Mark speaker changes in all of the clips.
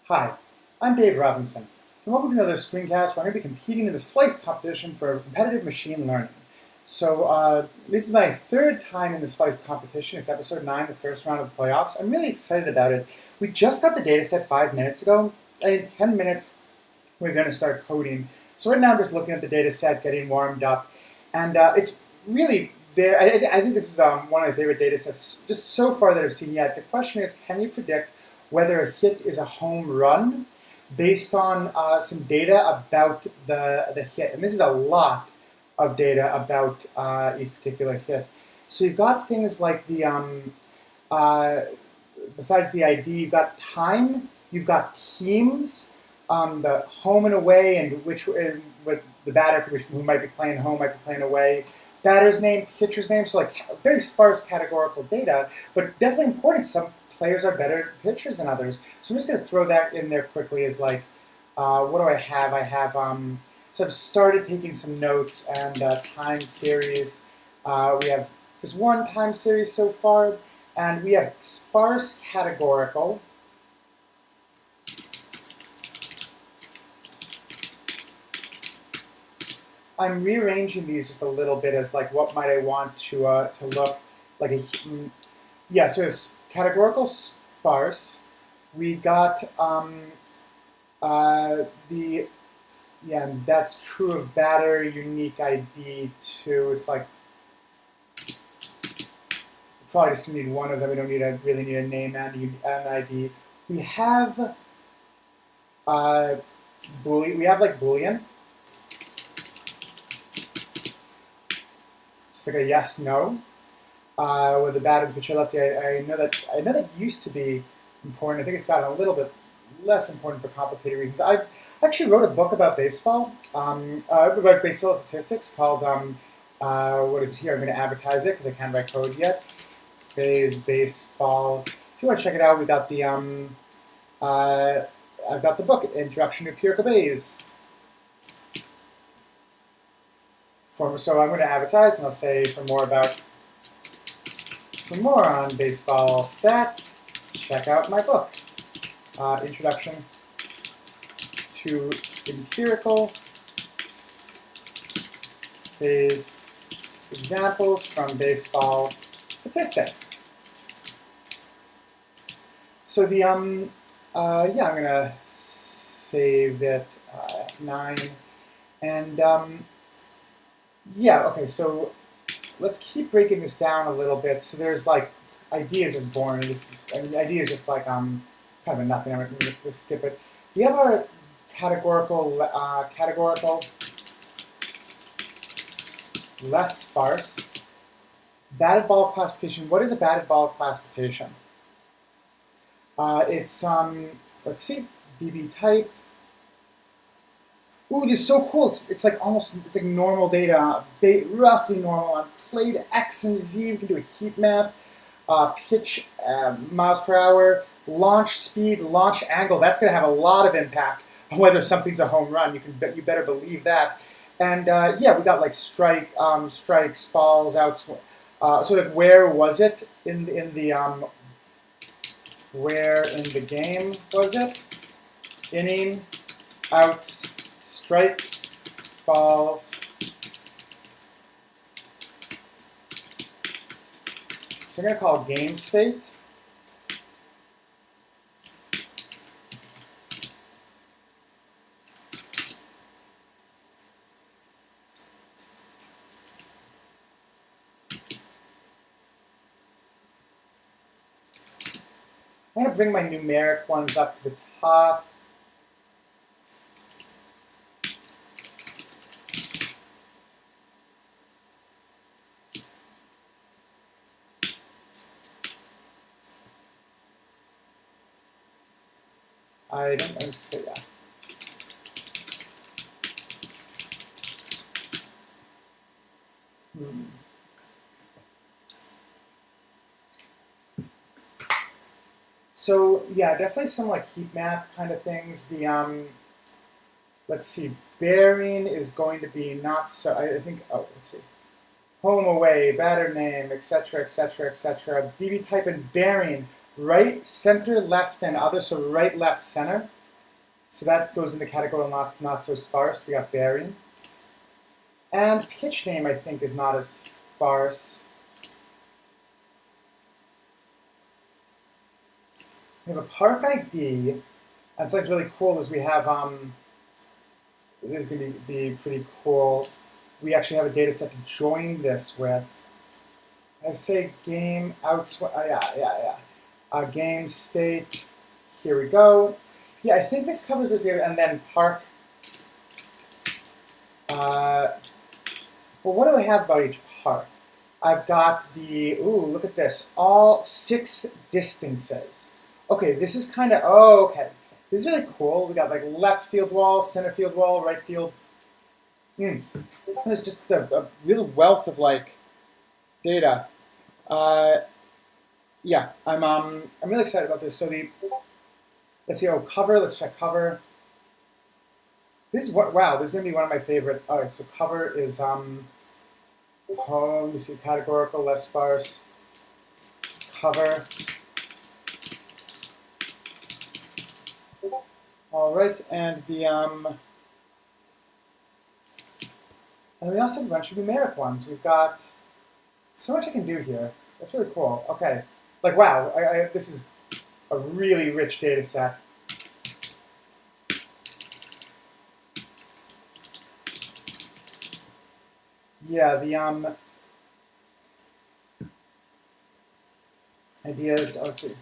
Speaker 1: Hi, I'm Dave Robinson, and welcome to another Screencast where I'm going to be competing in the SLICED competition for competitive machine learning. So this is my third time in the SLICED competition. It's episode 9, the first round of the playoffs. I'm really excited about it. We just got the data set 5 minutes ago, and in 10 minutes we're going to start coding. So right now I'm just looking at the data set, getting warmed up, and it's really very, I think this is one of my favorite data sets just so far that I've seen yet. The question is, can you predict whether a hit is a home run based on some data about the hit? And this is a lot of data about each particular hit. So you've got things like the, besides the ID, you've got time, you've got teams, the home and away, and with the batter who might be playing home, might be playing away, batter's name, pitcher's name, so like very sparse categorical data, but definitely important. Some players are better pitchers than others. So I'm just going to throw that in there quickly as like, what do I have? I have, so I've started taking some notes and time series. We have just one time series so far, and we have sparse categorical. I'm rearranging these just a little bit as like what might I want to look like a, yeah, so it's categorical sparse. We got yeah, and that's true of batter, unique ID too. It's like, probably just need one of them. We don't need really need a name and an ID. We have Boolean. We have like Boolean. Just like a yes, no. With the batter, the pitcher, lefty. I know that used to be important. I think it's gotten a little bit less important for complicated reasons. I actually wrote a book about baseball, about baseball statistics called, what is it here? I'm going to advertise it because I can't write code yet. Baseball. If you want to check it out, we got the, I've got the book, Introduction to Empirical Bayes. So I'm going to advertise, and I'll say for more on baseball stats, check out my book, Introduction to Empirical Bayes Examples from Baseball Statistics. So the, yeah, I'm going to save it 9, and yeah, okay, so let's keep breaking this down a little bit. So there's like ideas is born. Idea is just like kind of a nothing. I'm going to just skip it. We have our categorical less sparse. Batted ball classification. What is a batted ball classification? It's let's see, BB type. Ooh, this is so cool. It's like almost, it's like normal data, roughly normal. On played X and Z, we can do a heat map, pitch, miles per hour, launch speed, launch angle. That's going to have a lot of impact on whether something's a home run. You better believe that. And yeah, we got like strikes, balls, outs. So like, where was it in the where in the game was it? Inning, outs, strikes, balls. So I'm going to call game state. I'm going to bring my numeric ones up to the top. I don't know, so yeah. So yeah, definitely some like heat map kind of things. The let's see, bearing is going to be not so. I think. Oh, let's see. Home, away, batter name, etc., etc., etc. BB type and bearing right, center, left, and other. So right, left, center. So that goes into categorical not so sparse. We got bearing. And pitch name, I think, is not as sparse. We have a park ID. And something's really cool is we have, it is going to be pretty cool. We actually have a data set to join this with. I say game game state. Here we go. Yeah, I think this covers this area, and then park. Well, what do I have about each park? I've got the, ooh, look at this, all 6 distances. Okay, this is kind of, oh, okay. This is really cool. We got like left field wall, center field wall, right field. There's just a real wealth of like data. Yeah, I'm really excited about this. So let's see. Oh, cover. Let's check cover. This is what. Wow, this is gonna be one of my favorite. All right, so cover is oh, let me see. Categorical, less sparse. Cover. All right, and the and we also have a bunch of numeric ones. We've got so much I can do here. That's really cool. Okay, like wow, this is a really rich data set. Yeah, the ideas. Let's see.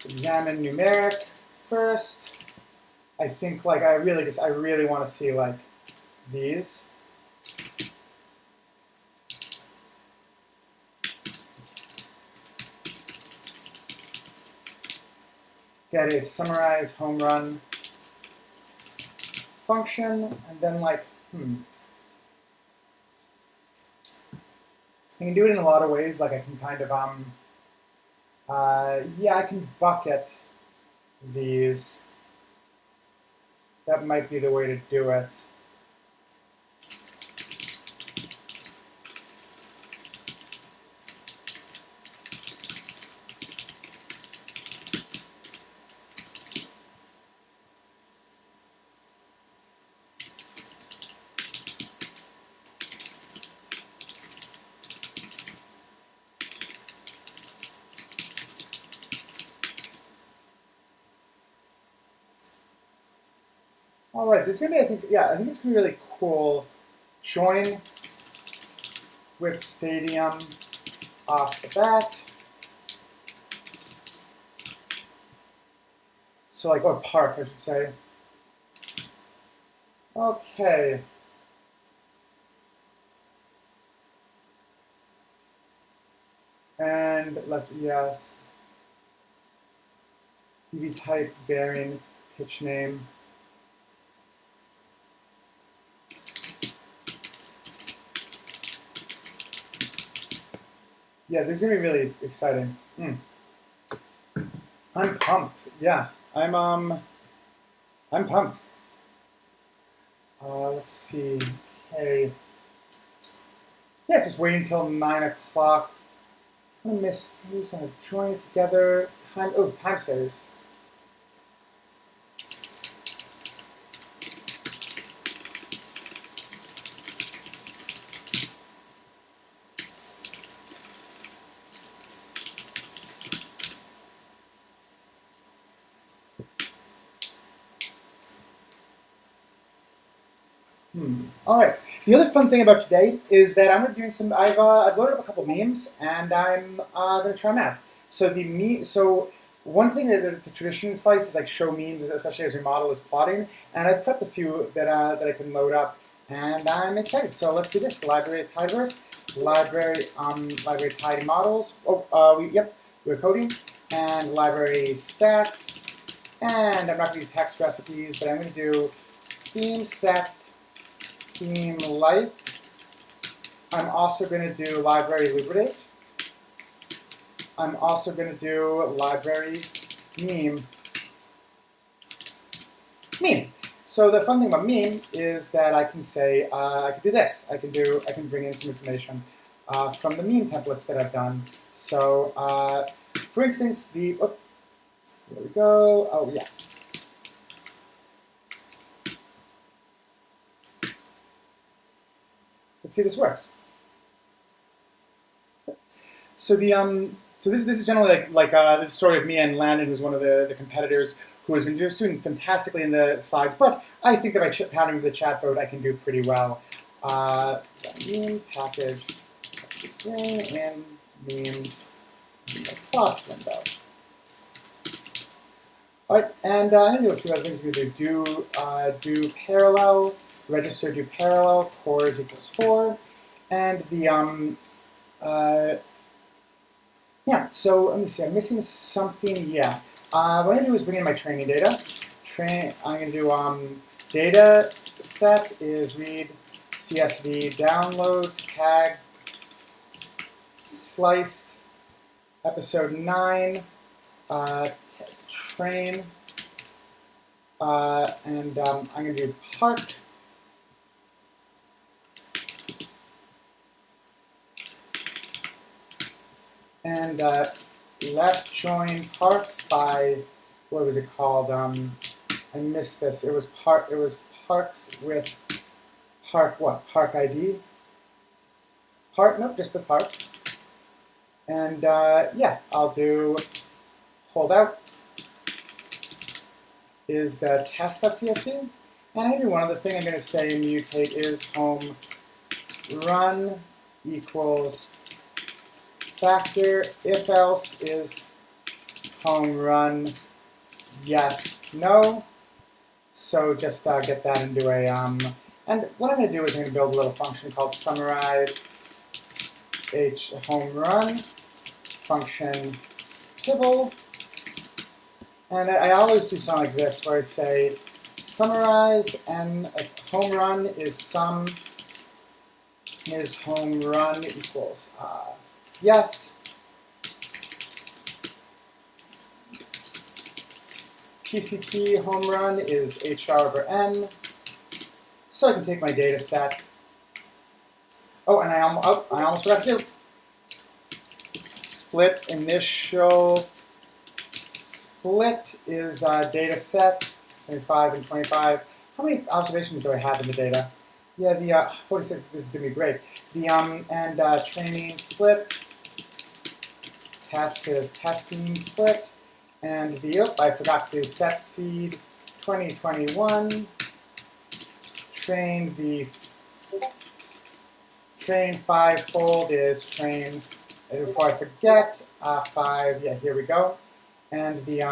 Speaker 1: Examine numeric first. I think like I really want to see like these. Get a summarize home run function, and then like I can do it in a lot of ways. Like I can kind of yeah, I can bucket these. That might be the way to do it. All right, this is gonna be, I think it's gonna be really cool. Join with Stadium off the bat. So like, or park, I should say. Okay. And left, yes. UV type, bearing, pitch name. Yeah, this is gonna be really exciting. I'm pumped. Yeah, I'm pumped. Let's see. Okay. Yeah, just wait until 9 o'clock. I'm gonna miss these. I'm gonna join it together. Time series. All right. The other fun thing about today is that I'm going to be doing some. I've loaded up a couple memes, and I'm going to try them out. So one thing that the tradition in Slice is like show memes, especially as your model is plotting. And I've prepped a few that I can load up, and I'm excited. So let's do this. Library tidyverse, library tidy models. We're coding, and library stats. And I'm not going to do text recipes, but I'm going to do theme set. Theme light. I'm also going to do library lubricate. I'm also going to do library meme. So the fun thing about meme is that I can say I can do this. I can bring in some information. from the meme templates that I've done. So, for instance, here we go. Oh, yeah. Let's see if this works. So this is generally like this is a story of me and Landon, who's one of the competitors who has been just doing fantastically in the slides. But I think that by pounding the chat vote, I can do pretty well. Meme package, let's bring in memes in the plot window. All right, and I'm gonna do a few other things. I'm gonna do parallel, register do parallel, cores equals 4, and the yeah, so let me see, I'm missing something, yeah. What I'm going to do is bring in my training data. I'm going to do data set is read CSV downloads, tag, sliced, episode 9, train, and I'm going to do park. And left join parks by, what was it called? I missed this. It was parks with park what? Park ID. Nope, just with park. And yeah, I'll do holdout is the test.csv. And I do one other thing. I'm going to say mutate is home run equals factor, if else is home run yes, no. So just get that into a, and what I'm going to do is I'm going to build a little function called summarize home run function kibble. And I always do something like this where I say summarize and home run is home run equals yes. PCT home run is HR over N. So I can take my data set. Oh, and I almost forgot to do. Split initial. Split is data set, 25 and 25. How many observations do I have in the data? Yeah, the 46, this is going to be great. The and training split. Test is testing split, and the I forgot to set seed 2021. Train 5-fold is train. Before I forget, 5. Yeah, here we go, and the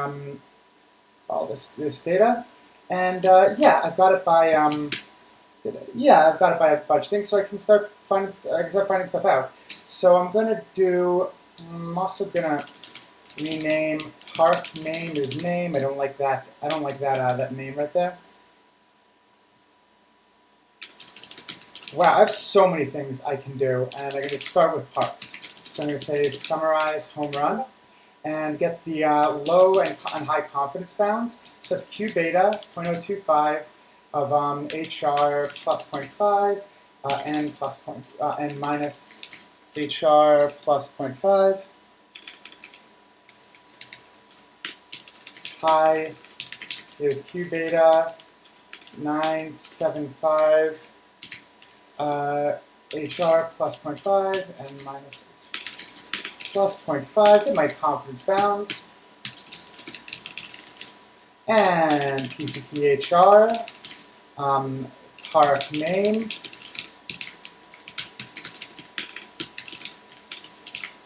Speaker 1: all this data, and yeah, I've got it by yeah, I've got it by a bunch of things, so I can start finding stuff out. So I'm gonna do. I'm also gonna rename park name is name. I don't like that. I don't like that name right there. Wow, I have so many things I can do, and I'm gonna start with parks. So I'm gonna say summarize home run, and get the low and high confidence bounds. So that's Q beta 0.025 of HR plus 0.5 and plus and minus HR plus 0.5. High is Q beta 975 HR plus 0.5 and minus plus 0.5. Get my confidence bounds. And PCTHR, park name.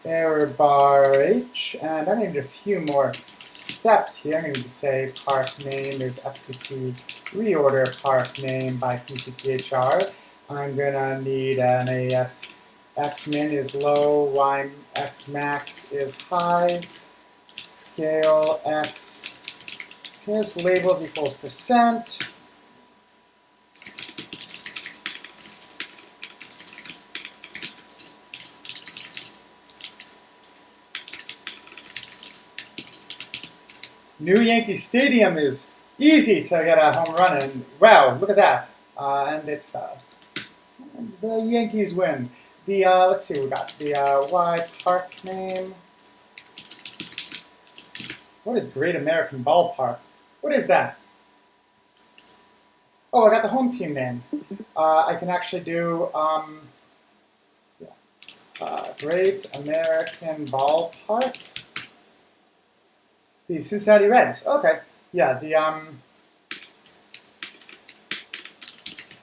Speaker 1: Error bar H, and I need a few more steps here. I'm going to say park name is FCP reorder park name by PCTHR. I'm going to need an AS xmin is low, y x max is high, scale x, here's labels equals percent. New Yankee Stadium is easy to get a home run in. Wow, look at that. And it's the Yankees win. let's see, we got the Y park name. What is Great American Ballpark? What is that? Oh, I got the home team name. I can actually do Great American Ballpark. The Cincinnati Reds. Okay. Yeah,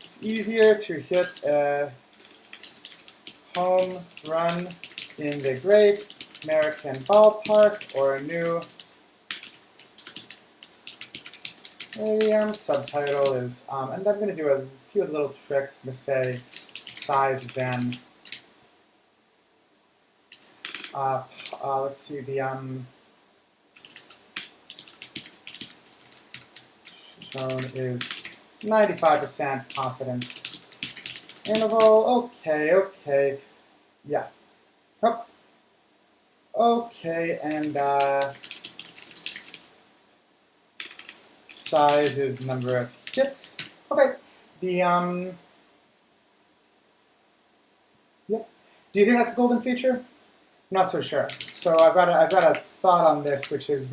Speaker 1: it's easier to hit a home run in the Great American Ballpark or a new subtitle is, and I'm going to do a few little tricks. I'm going to say size zen. Let's see, shown is 95% confidence interval. Okay. Yeah. Oh. Okay, and size is number of hits. Okay. Yep. Do you think that's a golden feature? I'm not so sure. So I've got a thought on this, which is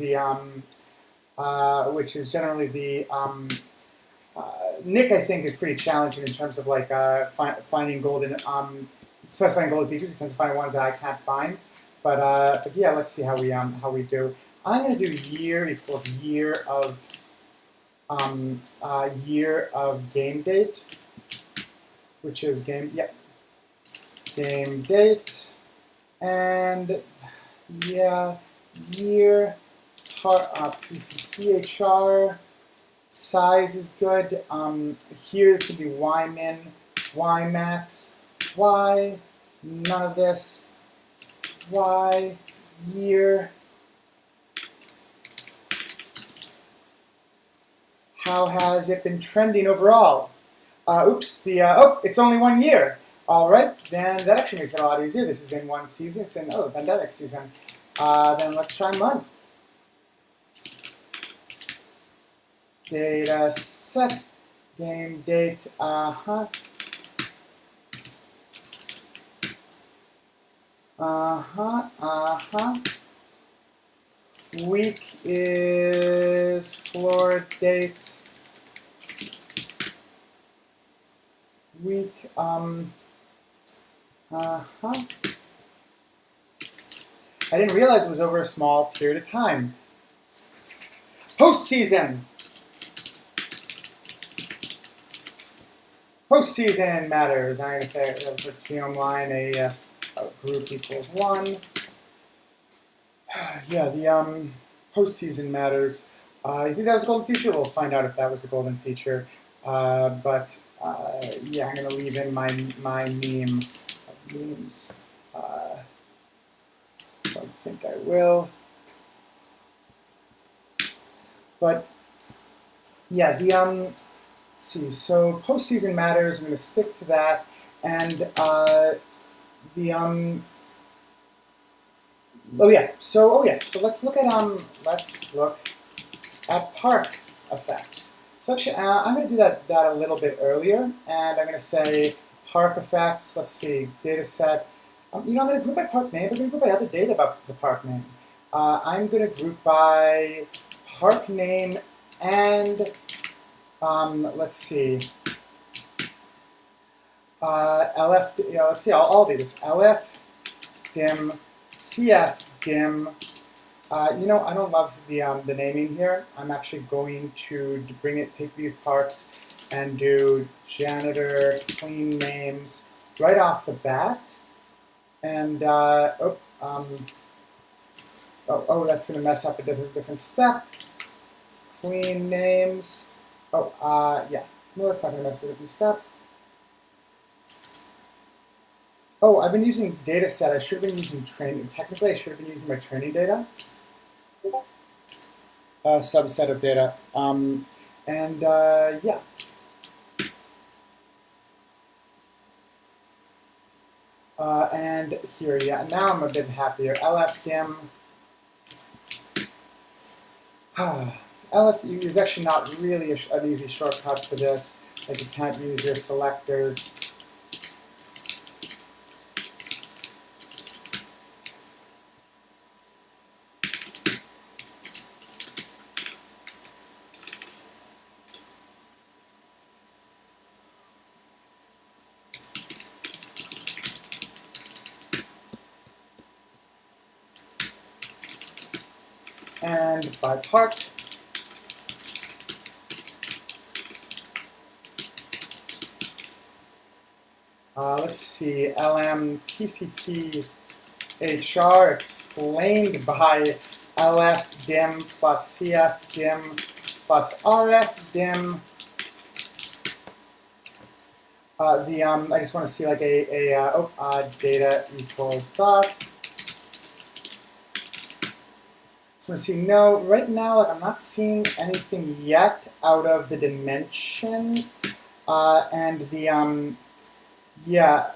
Speaker 1: which is generally the Nick, I think, is pretty challenging in terms of like finding golden, specifying golden features. He tends to find one that I can't find. But yeah, let's see how we do. I'm going to do year equals year of game date, which is game date, and yeah, year PCTHR. Size is good. Here it could be Y min, Y max, Y, none of this, Y, year. How has it been trending overall? Oops, it's only 1 year. All right, then that actually makes it a lot easier. This is in one season. It's in, the pandemic season. Then let's try month. Data set, game date, week is floor date, week, I didn't realize it was over a small period of time. Postseason. Postseason matters. I'm going to say for genome line AES group equals 1. Yeah, the postseason matters. You think that was a golden feature? We'll find out if that was a golden feature. Yeah, I'm going to leave in my meme of memes. Don't think I will. But yeah, let's see. So postseason matters. I'm going to stick to that, and So let's look at park effects. So actually, I'm going to do that a little bit earlier, and I'm going to say park effects. Let's see, data set. I'm going to group by park name. I'm going to group by other data about the park name. I'm going to group by park name and let's see. LF. Let's see. I'll do this. LF dim. CF dim. I don't love the naming here. I'm actually going to take these parts and do janitor clean names right off the bat. And that's going to mess up a different step. Clean names. Yeah. No, that's not going to mess with a different step. Oh, I've been using data set. I should have been using training. Technically, I should have been using my training data. Subset of data. Yeah. And here, yeah. Now I'm a bit happier. LF dim. LF is actually not really an easy shortcut for this. Like you can't use your selectors. and by part. Let's see, LM PCT HR explained by LF dim plus CF dim plus RF dim. I just want to see like data equals dot. Just want to see, no, right now, like I'm not seeing anything yet out of the dimensions, and the, yeah,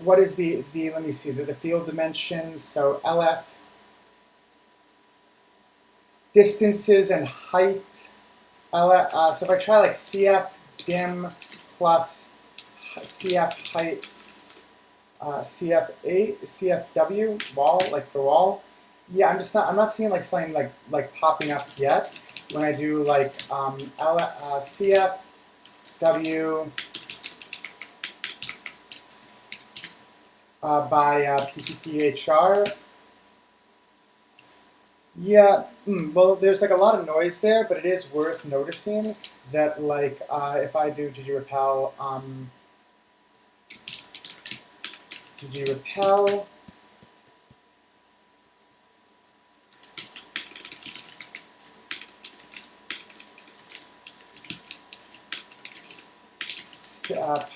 Speaker 1: what is the let me see, the field dimensions, so LF, distances and height, LF, so if I try like CF dim plus CF height, CF8, CFW, wall, like for wall, yeah, I'm not seeing like something like popping up yet. When I do like CFW by PCTHR. Yeah, well, there's like a lot of noise there, but it is worth noticing that like if I do GGRepel,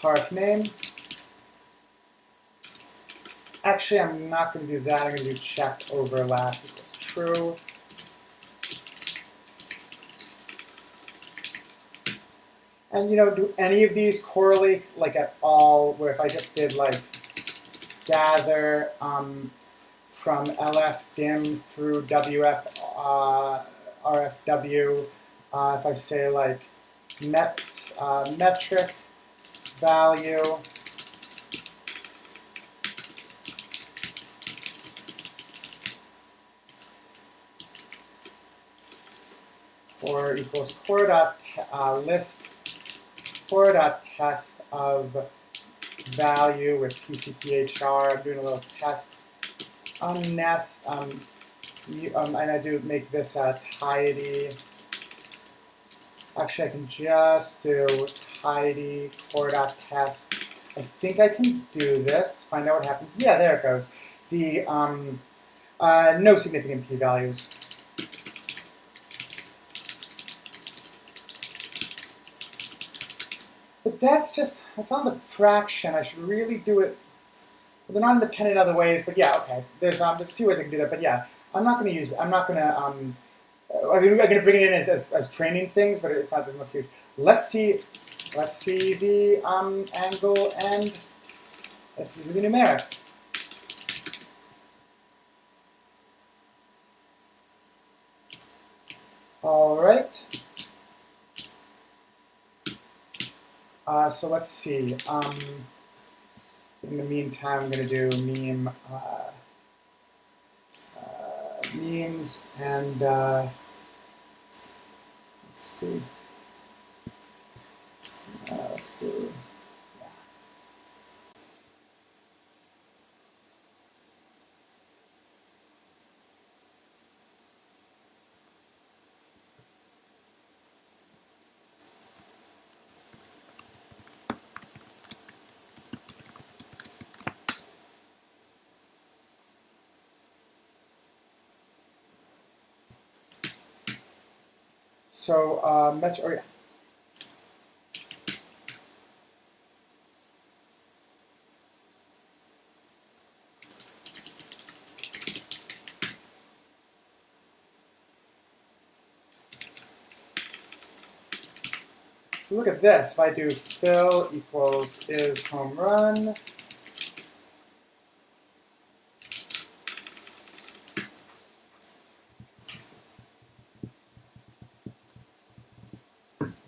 Speaker 1: part name. Actually, I'm not going to do that. I'm going to do check overlap equals true. And you know, do any of these correlate like at all? Where if I just did like gather from LF dim through WF RFW, if I say like metric value or equals core dot list core dot test of value with PCTHR. I'm doing a little test on nest, and I do make this tidy. Actually, I can just do tidy core dot test. I think I can do this. Find out what happens. Yeah, there it goes. The no significant p-values. But that's on the fraction. I should really do it. Well, they're not independent other ways, but yeah, okay. There's a few ways I can do that, but yeah, I'm not going to use. I'm not going to. I'm going to bring it in as training things, but it doesn't look huge. Let's see the angle and let's see the numeric. All right. So let's see. In the meantime, I'm going to do memes and let's see. Let's do. So, oh yeah. So look at this. If I do fill equals is home run,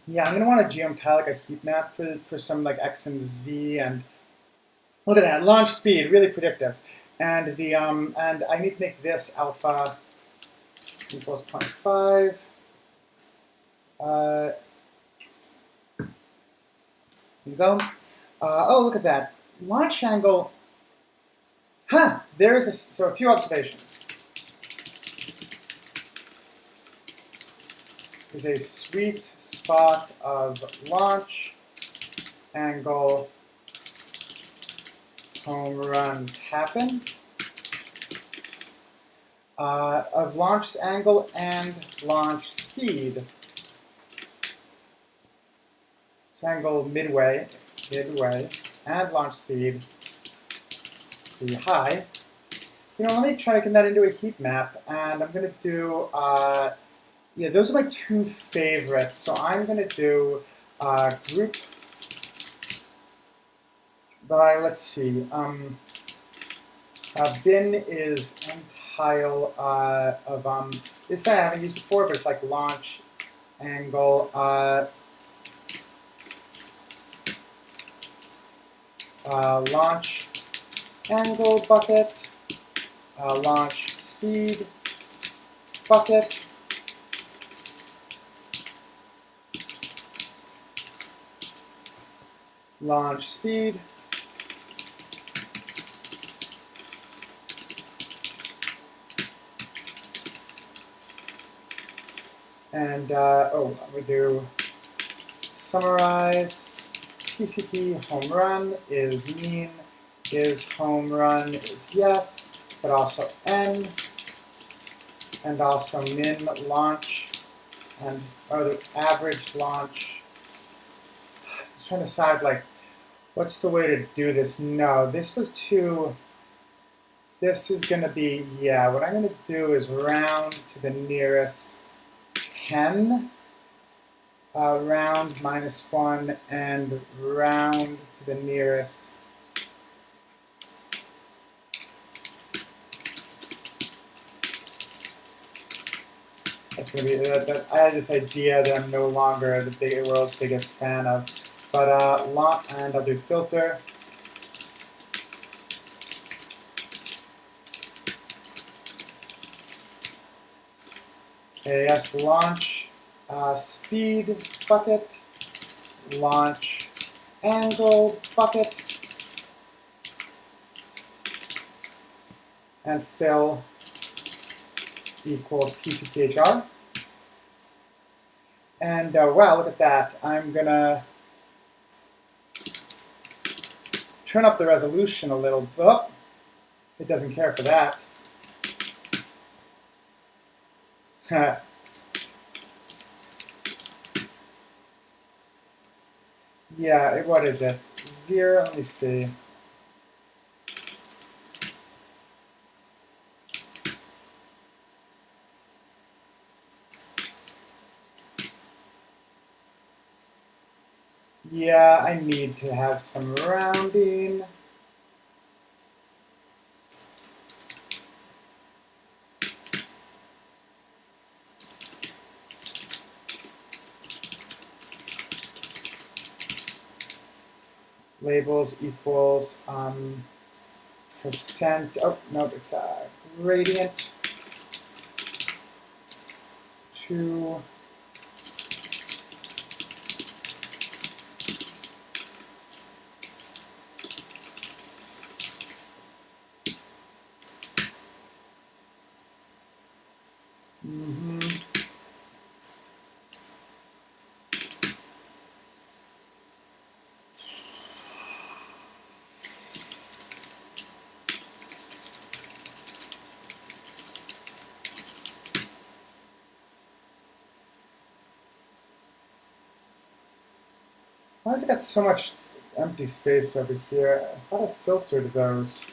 Speaker 1: yeah, I'm going to want to geometry like a heat map for some like X and Z, and look at that, launch speed, really predictive. And the and I need to make this alpha equals 0.5. Here you go. Oh, look at that. Launch angle. Huh, there is so a few observations. is a sweet spot of launch angle home runs happen, of launch angle and launch speed. So angle midway, and launch speed be high. You know, let me try making that into a heat map, and I'm going to do, yeah, those are my two favorites. So I'm going to do group by, let's see, bin is end tile of, this I haven't used before, but it's like launch angle, launch angle bucket, launch speed bucket, launch speed, and oh, we do summarize. PCT home run is mean, is home run is yes, but also n, and also min launch, and the average launch. I was trying to decide, like, what's the way to do this? No, this was too, this is going to be, yeah, what I'm going to do is round to the nearest 10, round -1, and round to the nearest that's going to be that. I had this idea that I'm no longer the world's biggest fan of, but and I'll do filter. Yes, launch speed bucket, launch angle bucket, and fill equals PCTHR. And wow, look at that. I'm going to turn up the resolution a little. Oh, it doesn't care for that. Yeah, what is it? 0, let me see. Yeah, I need to have some rounding. Labels equals percent, oh, no, it's gradient to why has it got so much empty space over here? I thought I filtered those.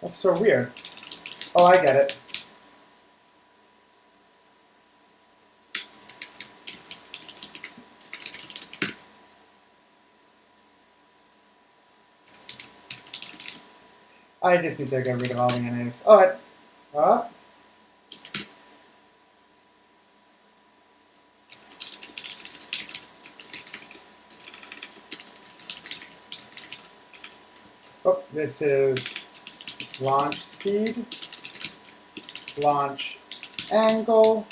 Speaker 1: That's so weird. Oh, I get it. I just need to get rid of all the NAs. Alright. Oh, this is launch speed, launch angle,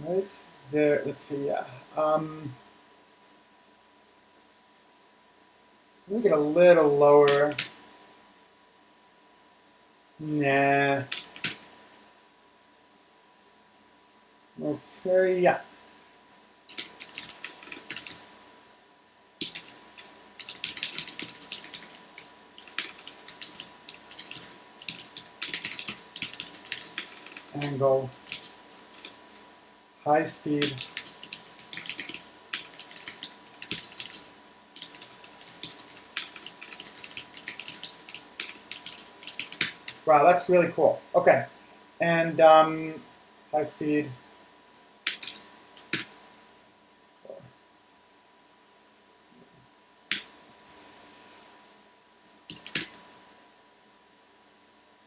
Speaker 1: Right there, let's see, yeah. Let me get a little lower. Nah. Okay, yeah. Angle, high speed. Wow, that's really cool. Okay, and high speed.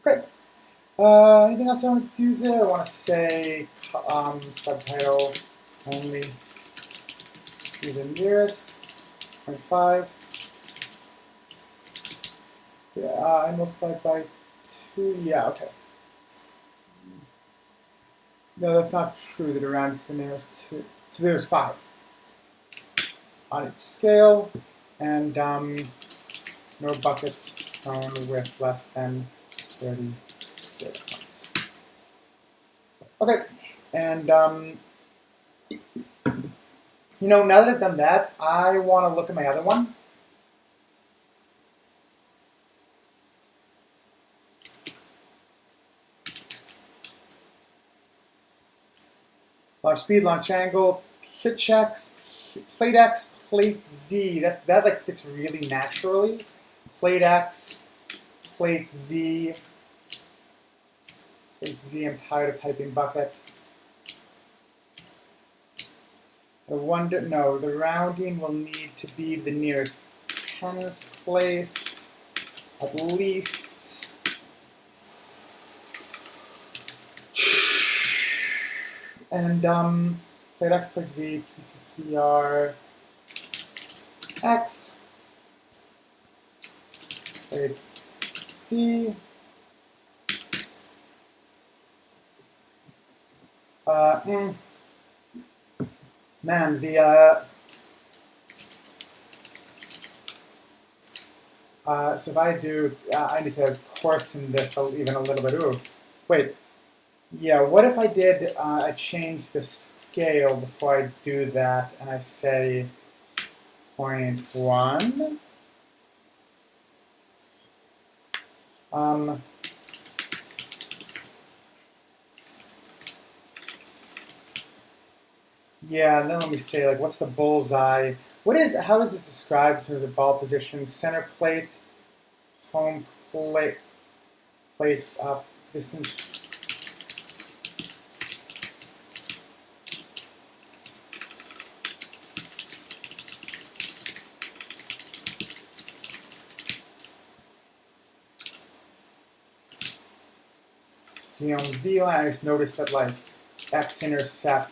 Speaker 1: Great. Anything else I want to do there? I want to say subtitle only to the nearest 0.5. Yeah, I multiplied by 2. Yeah, okay. No, that's not true. That around to the nearest 2. So there's 5 on each scale, and no buckets thrown with less than 30 data points. Okay, and you know, now that I've done that, I want to look at my other one. Launch speed, launch angle, pitch X, plate X, plate Z. That like fits really naturally. Plate X, plate Z. Plate Z, I'm tired of typing bucket. The rounding will need to be the nearest tens place, at least. And plate X, plate Z, PCPR, X, plate C, man, so if I do, I need to coarsen this even a little bit. Ooh, wait. Yeah, what if I did, I change the scale before I do that, and I say 0.1? Yeah, and then let me say, like, what's the bullseye? How is this described in terms of ball position? Center plate, home plate, plate up, distance. You know, V-line, I just noticed that, like, x-intercept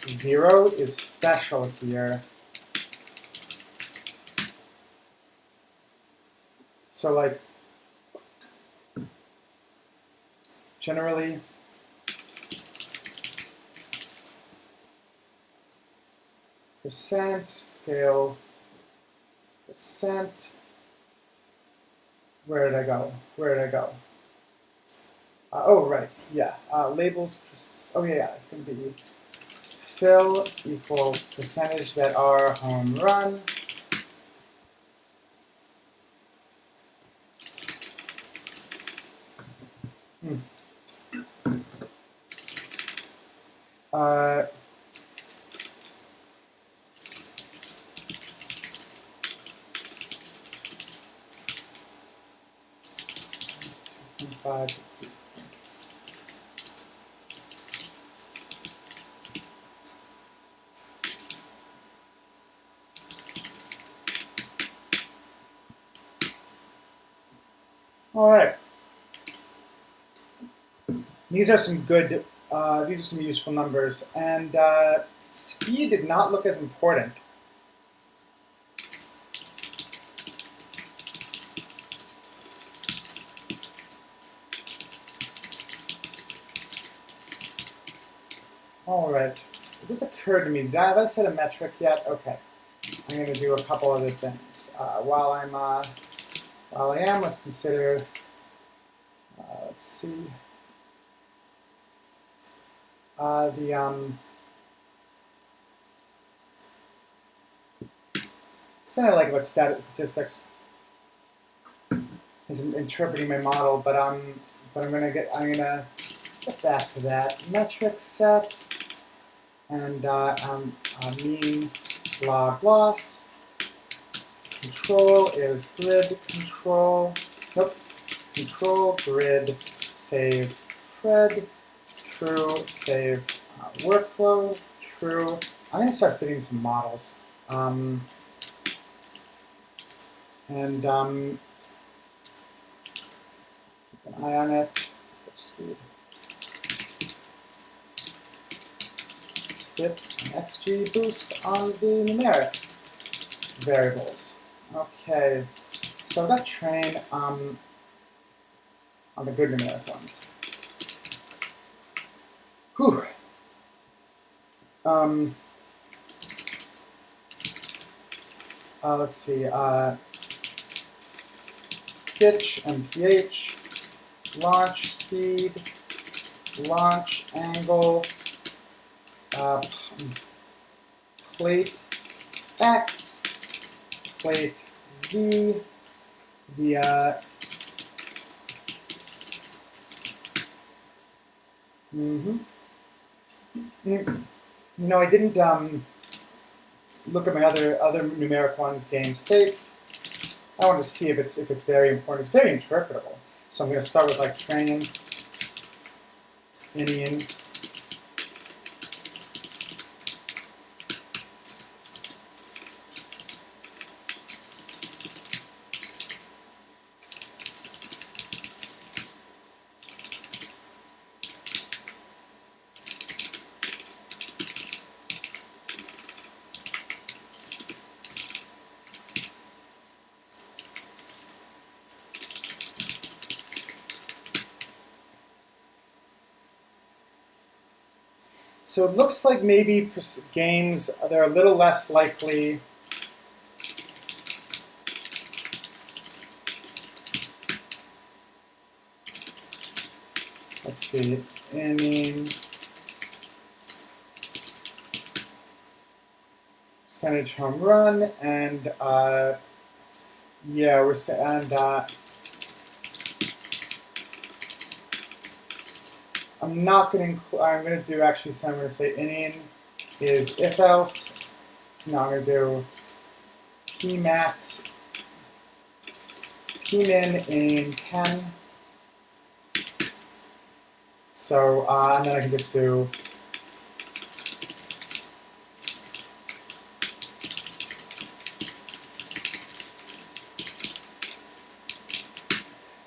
Speaker 1: 0 is special here. So, like, generally, percent, scale, percent, where did I go? Oh, right, yeah. Labels, oh yeah, it's going to be fill equals percentage that are home run. Five. All right. These are some good. These are some useful numbers, and speed did not look as important. All right. It just occurred to me. Have I said a metric yet? Okay. I'm going to do a couple other things. While I am, let's consider. Let's see. Something I like about statistics is interpreting my model, but I'm gonna get back to that. Metric set and mean log loss. Control is grid control. Nope. Control grid save Fred. True save workflow. True. I'm gonna start fitting some models. And keep an eye on it. Let's fit an XG boost on the numeric variables. Okay, so I've got train on the good numeric ones. Whew. Let's see. Pitch, MPH, launch speed, launch angle, plate X, plate Z, the You know, I didn't look at my other numeric ones, game state. I want to see if it's very important. It's very interpretable. So I'm going to start with like train, Indian. So it looks like maybe games, they're a little less likely. Let's see, inning, percentage home run, and yeah, we're saying, I'm not going to. I'm going to do actually. So I'm going to say inning is if else. No, I'm going to do p max, p min in 10. So and then I can just do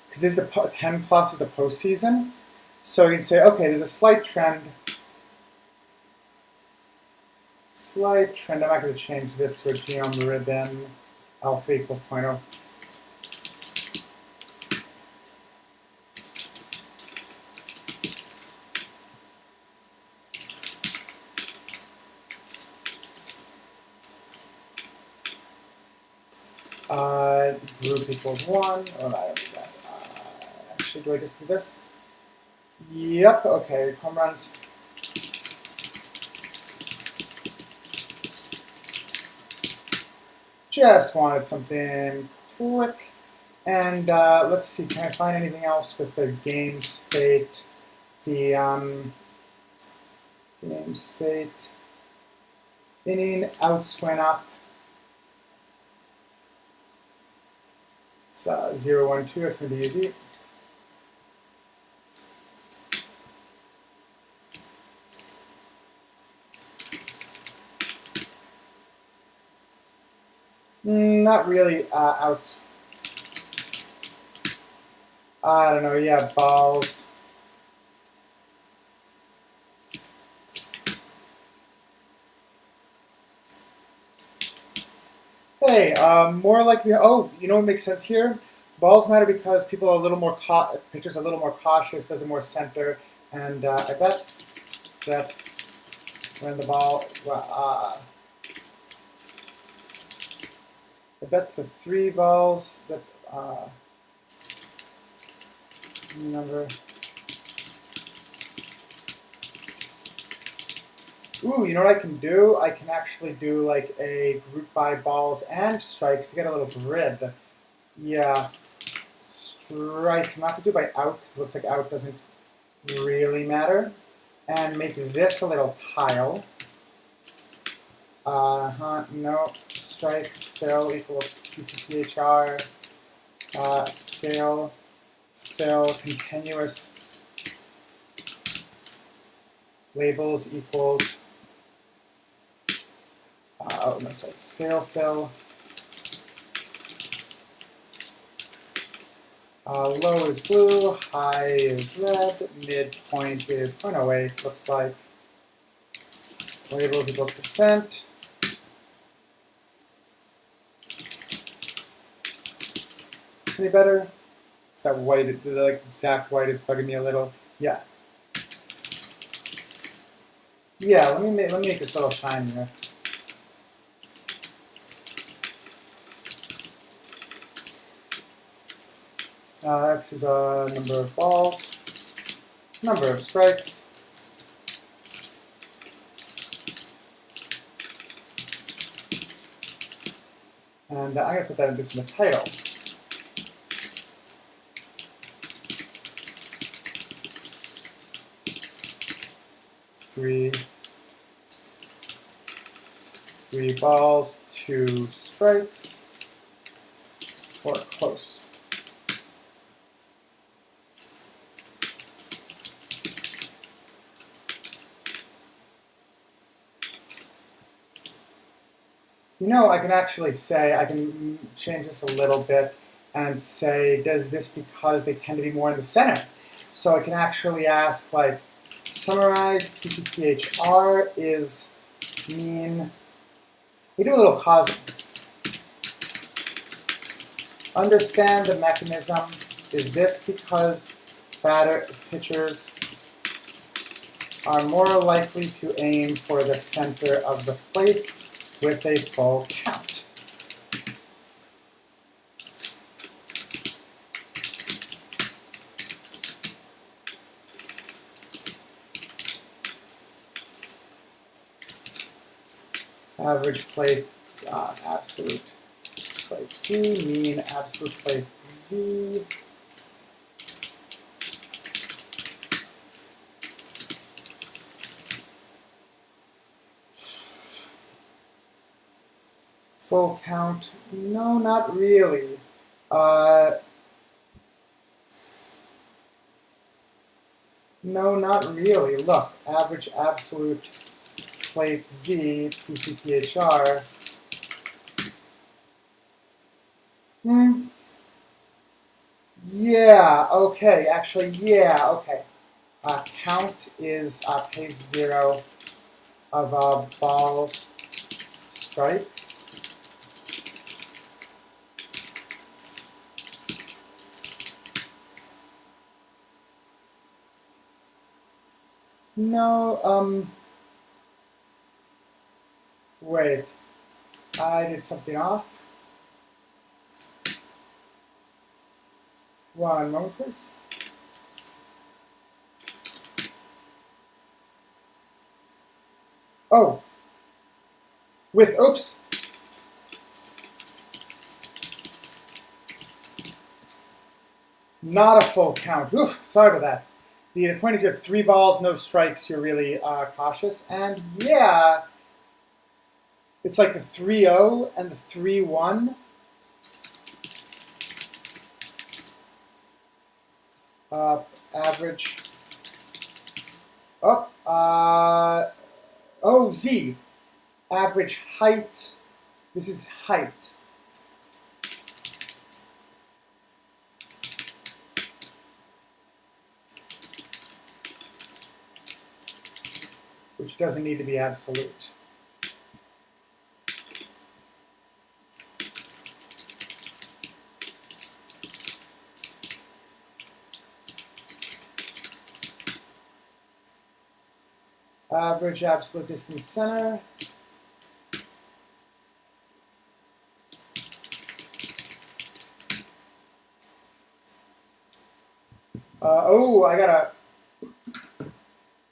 Speaker 1: because this is the 10 plus is the postseason. So you can say, okay, there's a slight trend. Slight trend. I'm not going to change this to a genome ribbon alpha equals 0.0. Group equals 1. Oh, I don't do that. Actually, do I just do this? Yep, okay, home runs. Just wanted something quick. And let's see, can I find anything else with the game state? The game state, inning, outswing up. It's 0, 1, 2, it's going to be easy. Not really outs. I don't know, yeah, balls. Hey, more like, oh, you know what makes sense here? Balls matter because people are a little more, pitchers are a little more cautious, does it more center, and I bet that when the ball, I bet the 3 balls that, number. Ooh, you know what I can do? I can actually do like a group by balls and strikes to get a little grid. Yeah, strikes. I'm not going to do by out because it looks like out doesn't really matter. And make this a little tile. No. Strikes, fill equals PCPHR. Scale, fill, continuous. Labels equals. No, sorry. Scale, fill. Low is blue, high is red, midpoint is 0.08, looks like. Labels equals percent. Is any better? It's that white, the like exact white is bugging me a little. Yeah. Yeah, let me make this a little shinier. X is a number of balls, number of strikes. And I'm going to put this in the title. Three balls, 2 strikes, or close. You know, I can actually say, I can change this a little bit and say, does this because they tend to be more in the center? So I can actually ask, like, summarize PCPHR is mean. We do a little causing. Understand the mechanism. Is this because pitchers are more likely to aim for the center of the plate with a full count? Average plate, absolute plate C, mean absolute plate Z. Full count? No, not really. No, not really. Look, average absolute plate Z, PCPHR. Yeah, okay, actually, yeah, okay. Count is pace 0 of balls, strikes. No, wait, I did something off. One moment, please. Oh, oops. Not a full count. Oof, sorry about that. The point is you have 3 balls, no strikes, you're really cautious. And yeah, it's like the 3-0 and the 3-1. Average. Z. Average height. This is height. Which doesn't need to be absolute. Average absolute distance center.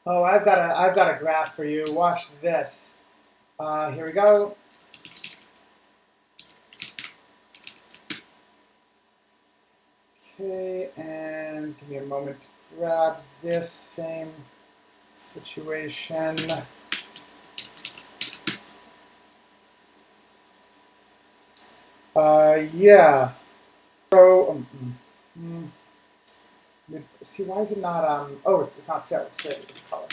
Speaker 1: I've got a graph for you. Watch this. Here we go. Okay, and give me a moment to grab this same situation. Yeah. So, see, why is it not, oh, it's not fair. It's fair with the color.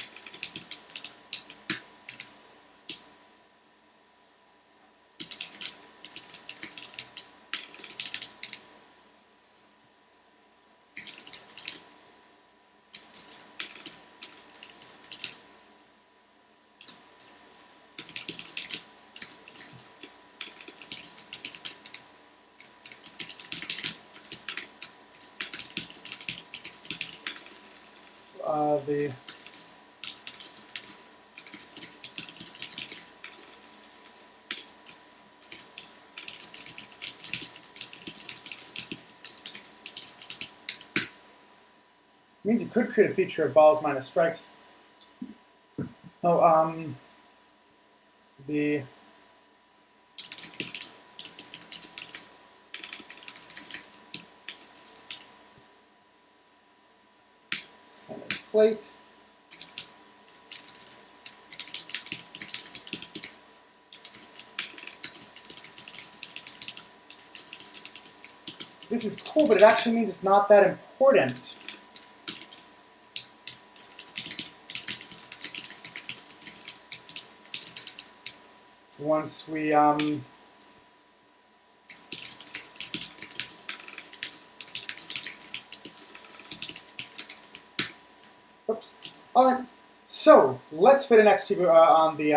Speaker 1: The means you could create a feature of balls minus strikes. Oh, the center plate. This is cool, but it actually means it's not that important. Once we oops. All right. So let's fit an XG on the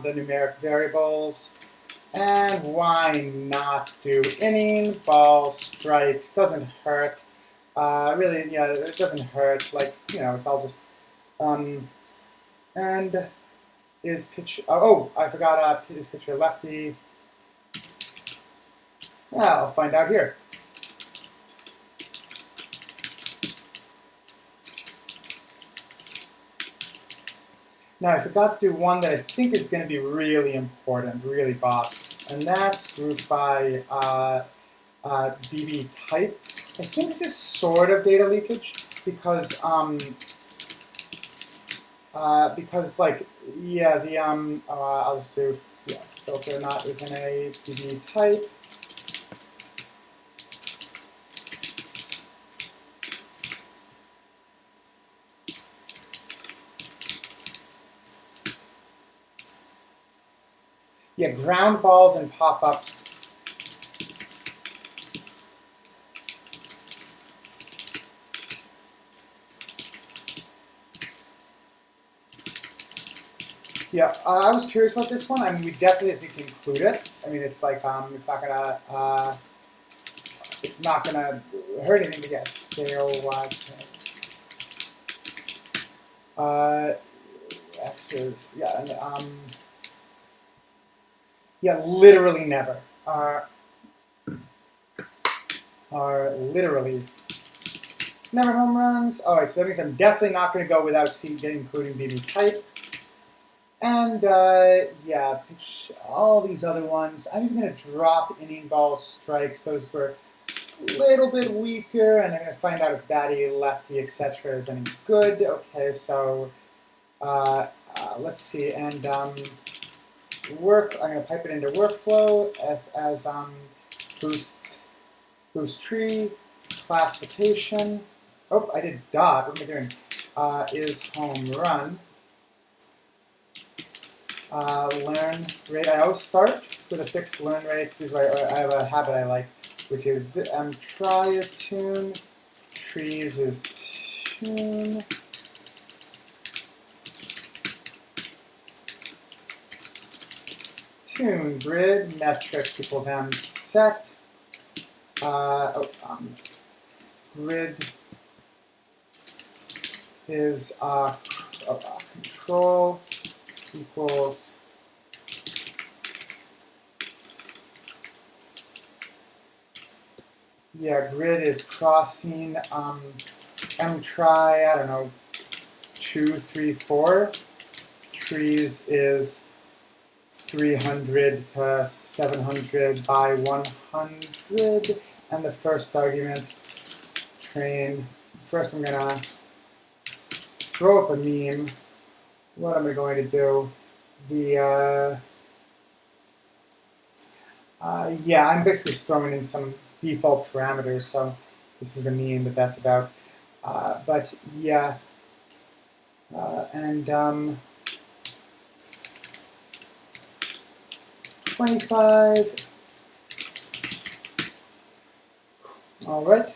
Speaker 1: numeric variables, and why not do inning, ball, strikes? Doesn't hurt. Really, yeah, it doesn't hurt. Like, you know, it's all just and is pitch. Oh, I forgot. Is pitcher lefty? Yeah, I'll find out here. Now, I forgot to do one that I think is going to be really important, really boss, and that's grouped by BB type. I think this is sort of data leakage because like, yeah, the I'll just do, yeah, filter not is in a BB type. Yeah, ground balls and pop-ups. Yeah, I was curious about this one. I mean, we definitely just need to include it. I mean, it's like it's not gonna hurt anything to get scale wide. X's, yeah, and yeah, literally never. Are literally never home runs. All right, so that means I'm definitely not going to go without including BB type. And yeah, pitch all these other ones. I'm even going to drop inning, ball, strikes. Those were a little bit weaker, and I'm going to find out if batty, lefty, etc. is any good. Okay, so let's see, and I'm going to pipe it into workflow as boost tree, classification. Oh, I did dot. What am I doing? Is home run. Learn rate. I always start with a fixed learn rate. This is why I have a habit I like, which is try is tune, trees is tune. Tune grid metrics equals m set. Grid is control equals grid is crossing M try, I don't know, 2, 3, 4. Trees is 300 to 700 by 100. And the first argument, train. First I'm gonna throw up a meme. What am I going to do? I'm basically just throwing in some default parameters, so this is the meme that that's about. And 25. All right.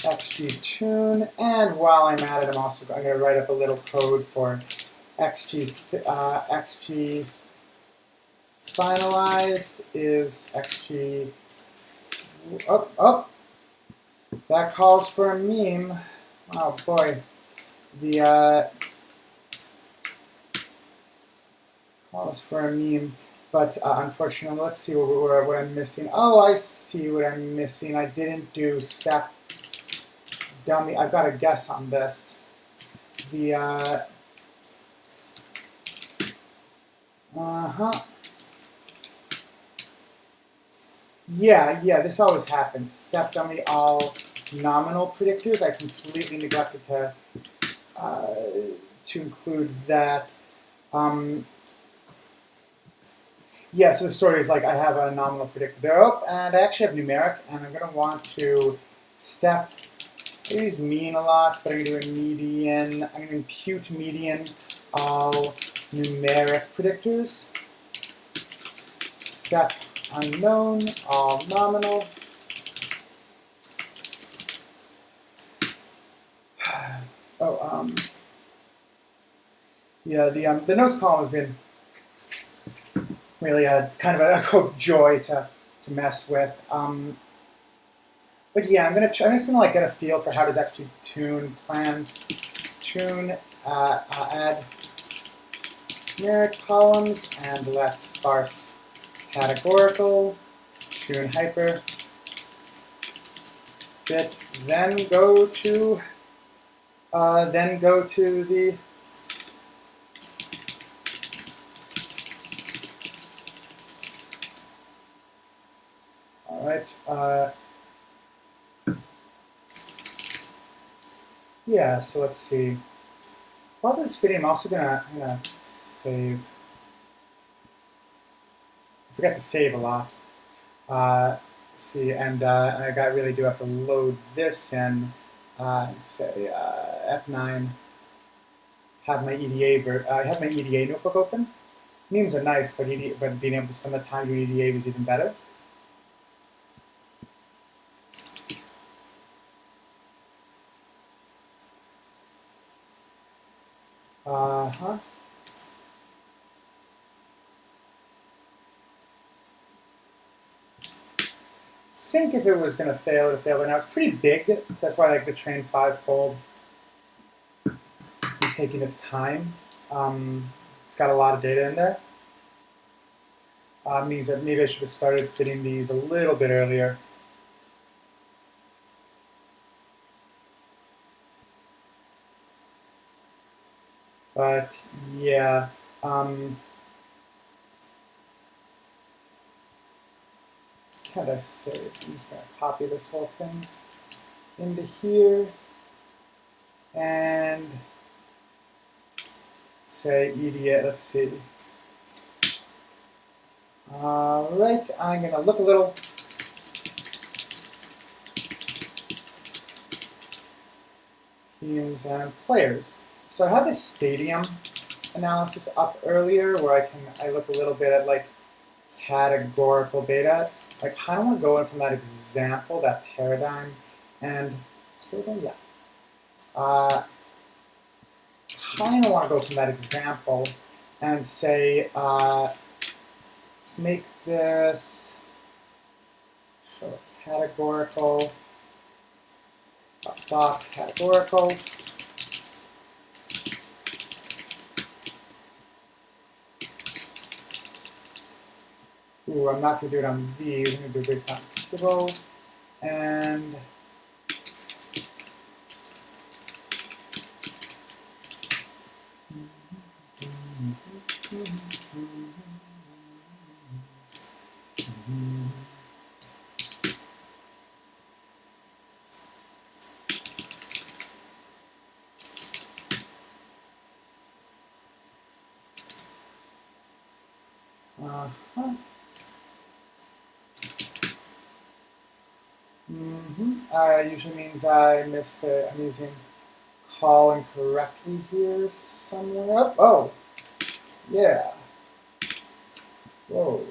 Speaker 1: XG tune, and while I'm at it, I'm going to write up a little code for XG finalized is XG. That calls for a meme. Oh boy, calls for a meme. But unfortunately, let's see what I'm missing. Oh, I see what I'm missing. I didn't do step dummy. I've got a guess on this. This always happens. Step dummy all nominal predictors. I completely neglected to include that. So the story is like I have a nominal predictor there. And I actually have numeric, and I'm going to want to step. I use mean a lot, but I'm going to do a median. I'm going to impute median all numeric predictors. Step unknown, all nominal. The notes column has been really kind of a joy to mess with. But yeah, I'm just gonna like get a feel for how does actually tune, add numeric columns and less sparse categorical, tune hyper, bit, then go to the all right. So let's see. While this is fitting, I'm also gonna save. I forget to save a lot. Let's see, and I really do have to load this in. And say F9. Have my EDA. I have my EDA notebook open. Memes are nice, but being able to spend the time doing EDA is even better. I think if it was going to fail, it would fail. But now it's pretty big. That's why I like the train 5-fold. It's taking its time. It's got a lot of data in there. Means that maybe I should have started fitting these a little bit earlier. But yeah. How do I say it? I'm just going to copy this whole thing into here and say EDA. Let's see. All right, I'm going to look a little. Teams and players. So I have this stadium analysis up earlier where I look a little bit at like categorical data. I kind of want to go in from that example, that paradigm, and still there, yeah. Kind of want to go from that example and say, let's make this show a categorical, clock categorical. Ooh, I'm not going to do it on these. I'm going to do it based on interval. And usually means I missed it. I'm using call incorrectly here somewhere. Oh, yeah. Whoa.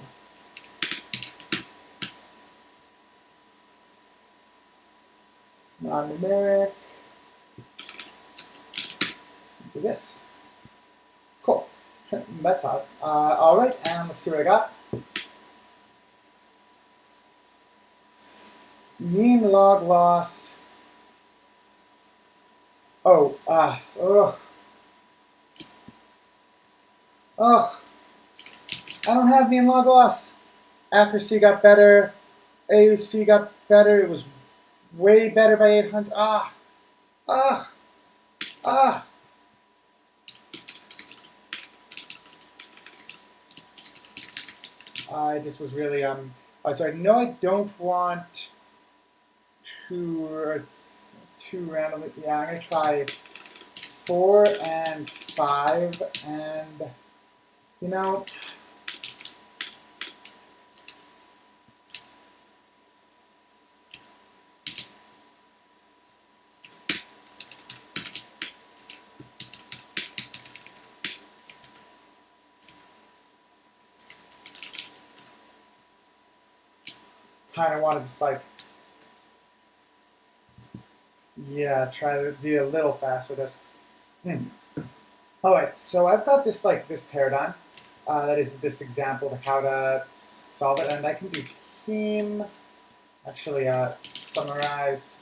Speaker 1: Non-numeric. Do this. Cool. That's odd. All right, and let's see what I got. Mean log loss. Oh, ugh. Ugh. I don't have mean log loss. Accuracy got better. AUC got better. It was way better by 800. I just was really, so I know I don't want two randomly. Yeah, I'm going to try 4 and 5, and, you know, kind of want to just like, yeah, try to be a little fast with this. All right, so I've got this this paradigm that is this example of how to solve it, and I can do theme. Actually, summarize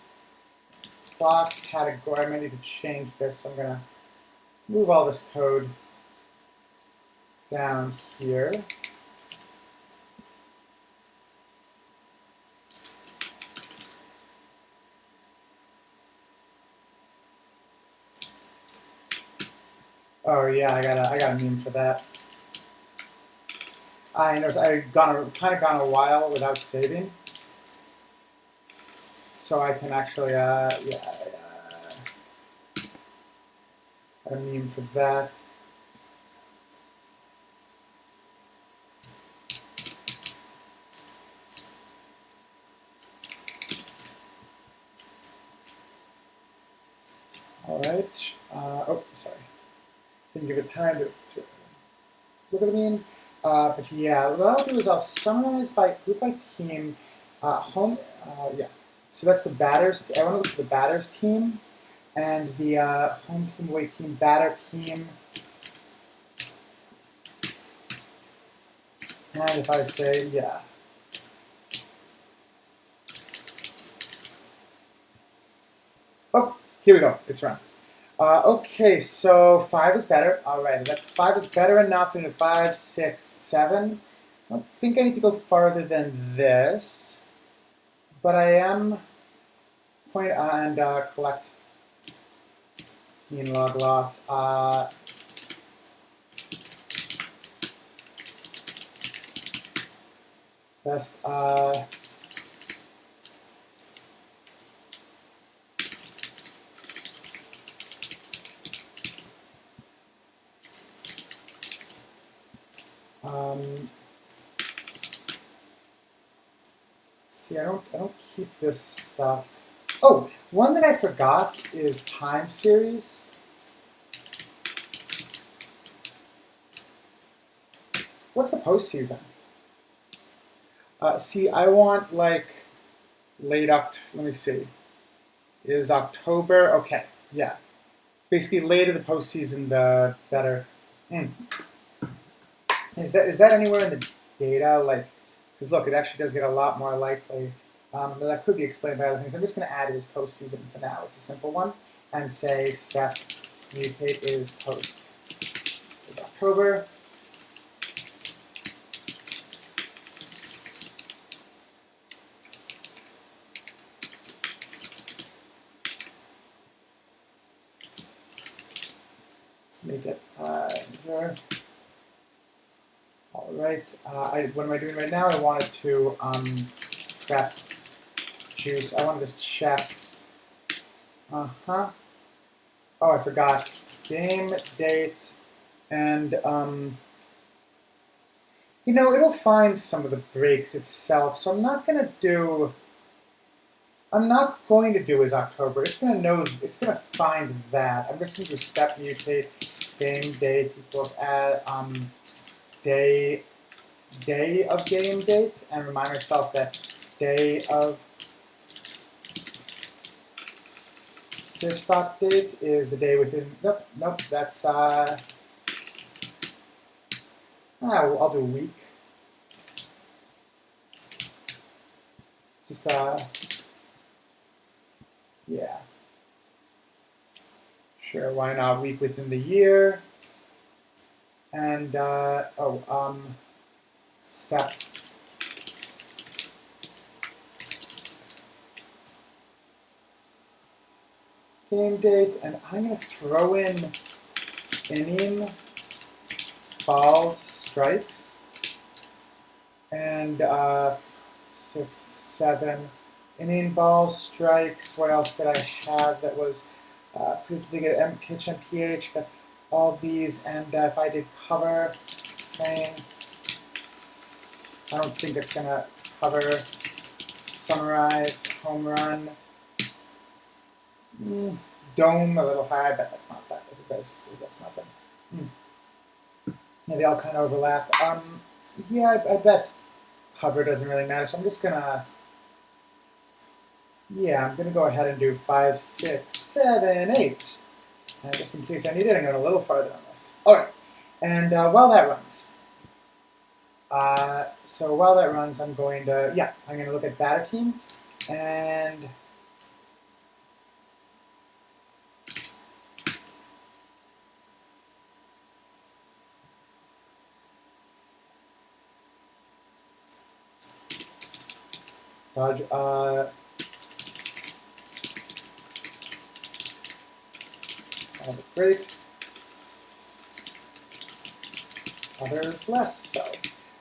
Speaker 1: clock category. I might need to change this. So I'm gonna move all this code down here. Oh yeah, I got a meme for that. I noticed I've kind of gone a while without saving, so I can actually got a meme for that. All right. Oh, sorry. Didn't give it time to look at the meme. But yeah, what I'll do is I'll summarize by group by team. Yeah. So that's the batters. I want to look at the batters team and the home team, away team, batter team. And if I say, yeah. Oh, here we go. It's run. Okay, so 5 is better. All right, that's 5 is better enough into 5, 6, 7. I don't think I need to go farther than this, but I am point and collect mean log loss. Best. See, I don't keep this stuff. Oh, one that I forgot is time series. What's the postseason? See, I want like late October. Let me see. Is October? Okay, yeah. Basically, later the postseason, the better. Is that anywhere in the data? Like, because look, it actually does get a lot more likely. but that could be explained by other things. I'm just going to add is postseason for now. It's a simple one. And say step mutate is post is October. Let's make it here. All right. What am I doing right now? I wanted to prep juice. I want to just check. Oh, I forgot. Game date and you know, it'll find some of the breaks itself. So I'm not going to do is October. It's going to know, it's going to find that. I'm just going to do step mutate game date equals add day of game date and remind myself that day of sys date is the day within, nope, that's, I'll do a week. Just, yeah. Sure, why not week within the year? And, step. Game date, and I'm going to throw in inning, balls, strikes, and 6, 7, inning, balls, strikes. What else did I have that was pretty big at pitch and pH? Got all these, and if I did cover, train, I don't think it's going to cover, summarize, home run. Dome a little high, I bet that's not that. That's nothing. Yeah, they all kind of overlap. Yeah, I bet cover doesn't really matter, so I'm just gonna, I'm gonna go ahead and do 5, 6, 7, 8. And just in case I need it, I'm going a little farther on this. All right, and while that runs, I'm going to look at batter team and. Dodge, great. Others less so.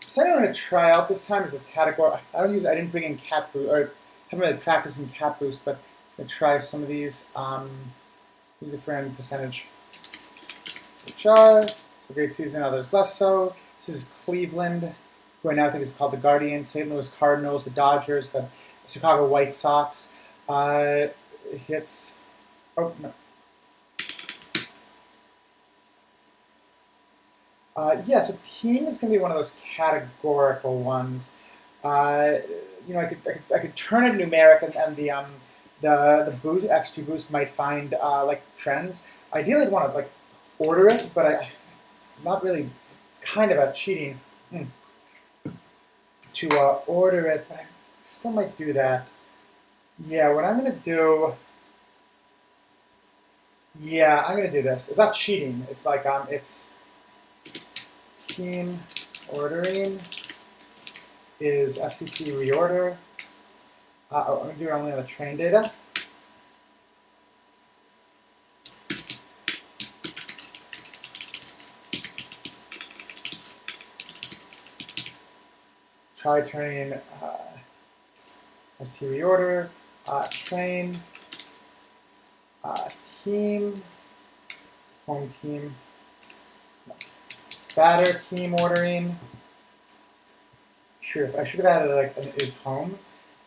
Speaker 1: So I'm going to try out this time is this category. I didn't bring in cat boost, or haven't really practiced in cat boost, but I'm going to try some of these. User friend percentage HR. So great season, others less so. This is Cleveland, who I now think is called the Guardians, St. Louis Cardinals, the Dodgers, the Chicago White Sox. Hits. Oh no. So team is going to be one of those categorical ones. I could turn it numeric, and the boost, X2 boost might find like trends. Ideally, I'd want to like order it, but it's not really. It's kind of a cheating to order it, but I still might do that. Yeah, what I'm going to do. Yeah, I'm going to do this. It's not cheating. It's like it's. Team ordering is FCP reorder. I'm going to do it only on the train data. Try turning ST reorder, train, team, home team. Batter team ordering. Sure, I should have added like an is home.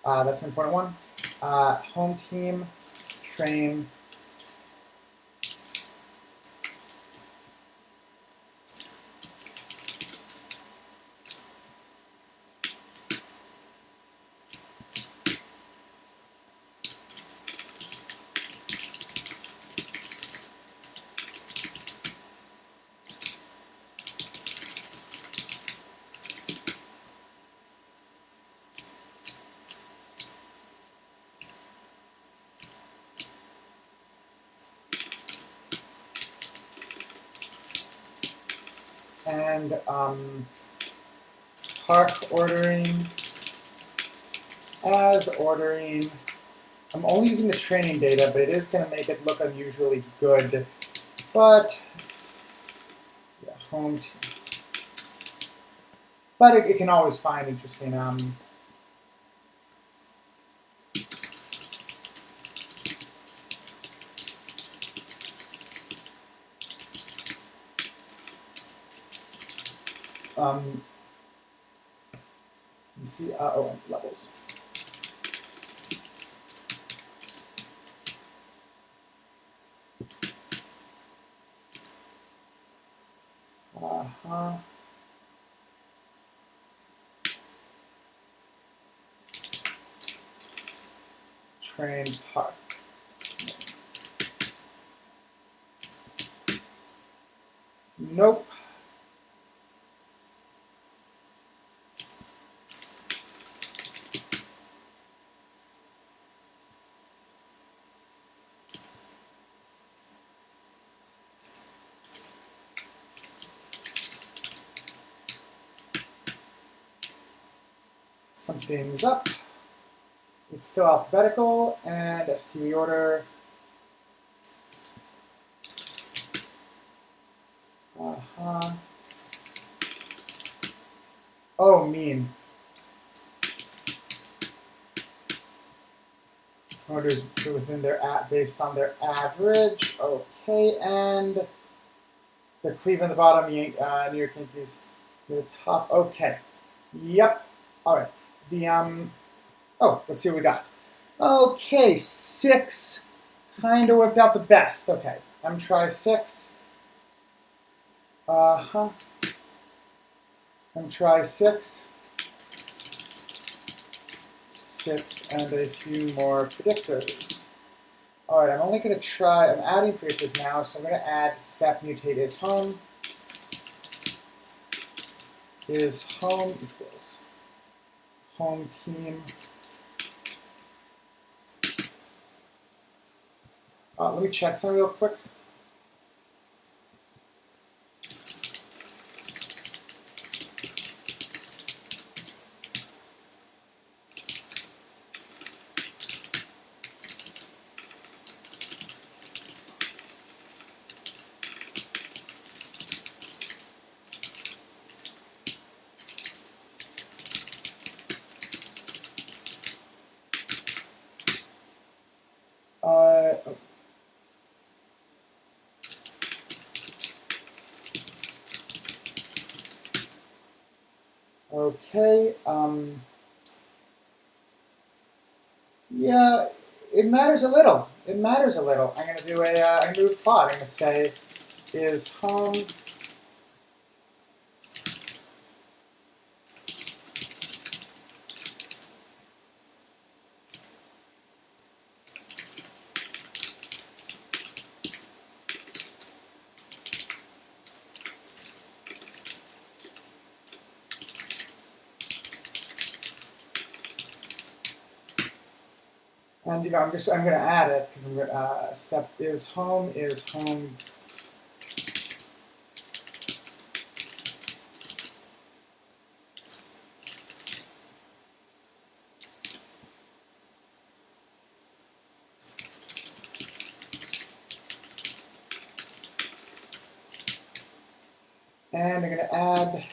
Speaker 1: That's an important one. Home team, train. and park ordering as ordering. I'm only using the training data, but it is going to make it look unusually good. But it's home. But it can always find interesting. You see, and levels. Train park. Nope. Something's up. It's still alphabetical, and FTP order. Oh, mean. Orders within their based on their average. Okay, and the Cleveland, the bottom, New York Yankees, the top. Okay. Yep. All right. The oh, let's see what we got. Okay, 6 kind of worked out the best. Okay, I'm gonna try 6. I'm gonna try 6. 6 and a few more predictors. All right, I'm only gonna try. I'm adding predictors now, so I'm gonna add step mutate is home. Is home equals home team. Let me check something real quick. Okay. Yeah, it matters a little. It matters a little. I'm gonna do a new plot. I'm gonna say is home. And I'm gonna add it because I'm gonna step is home. And I'm gonna add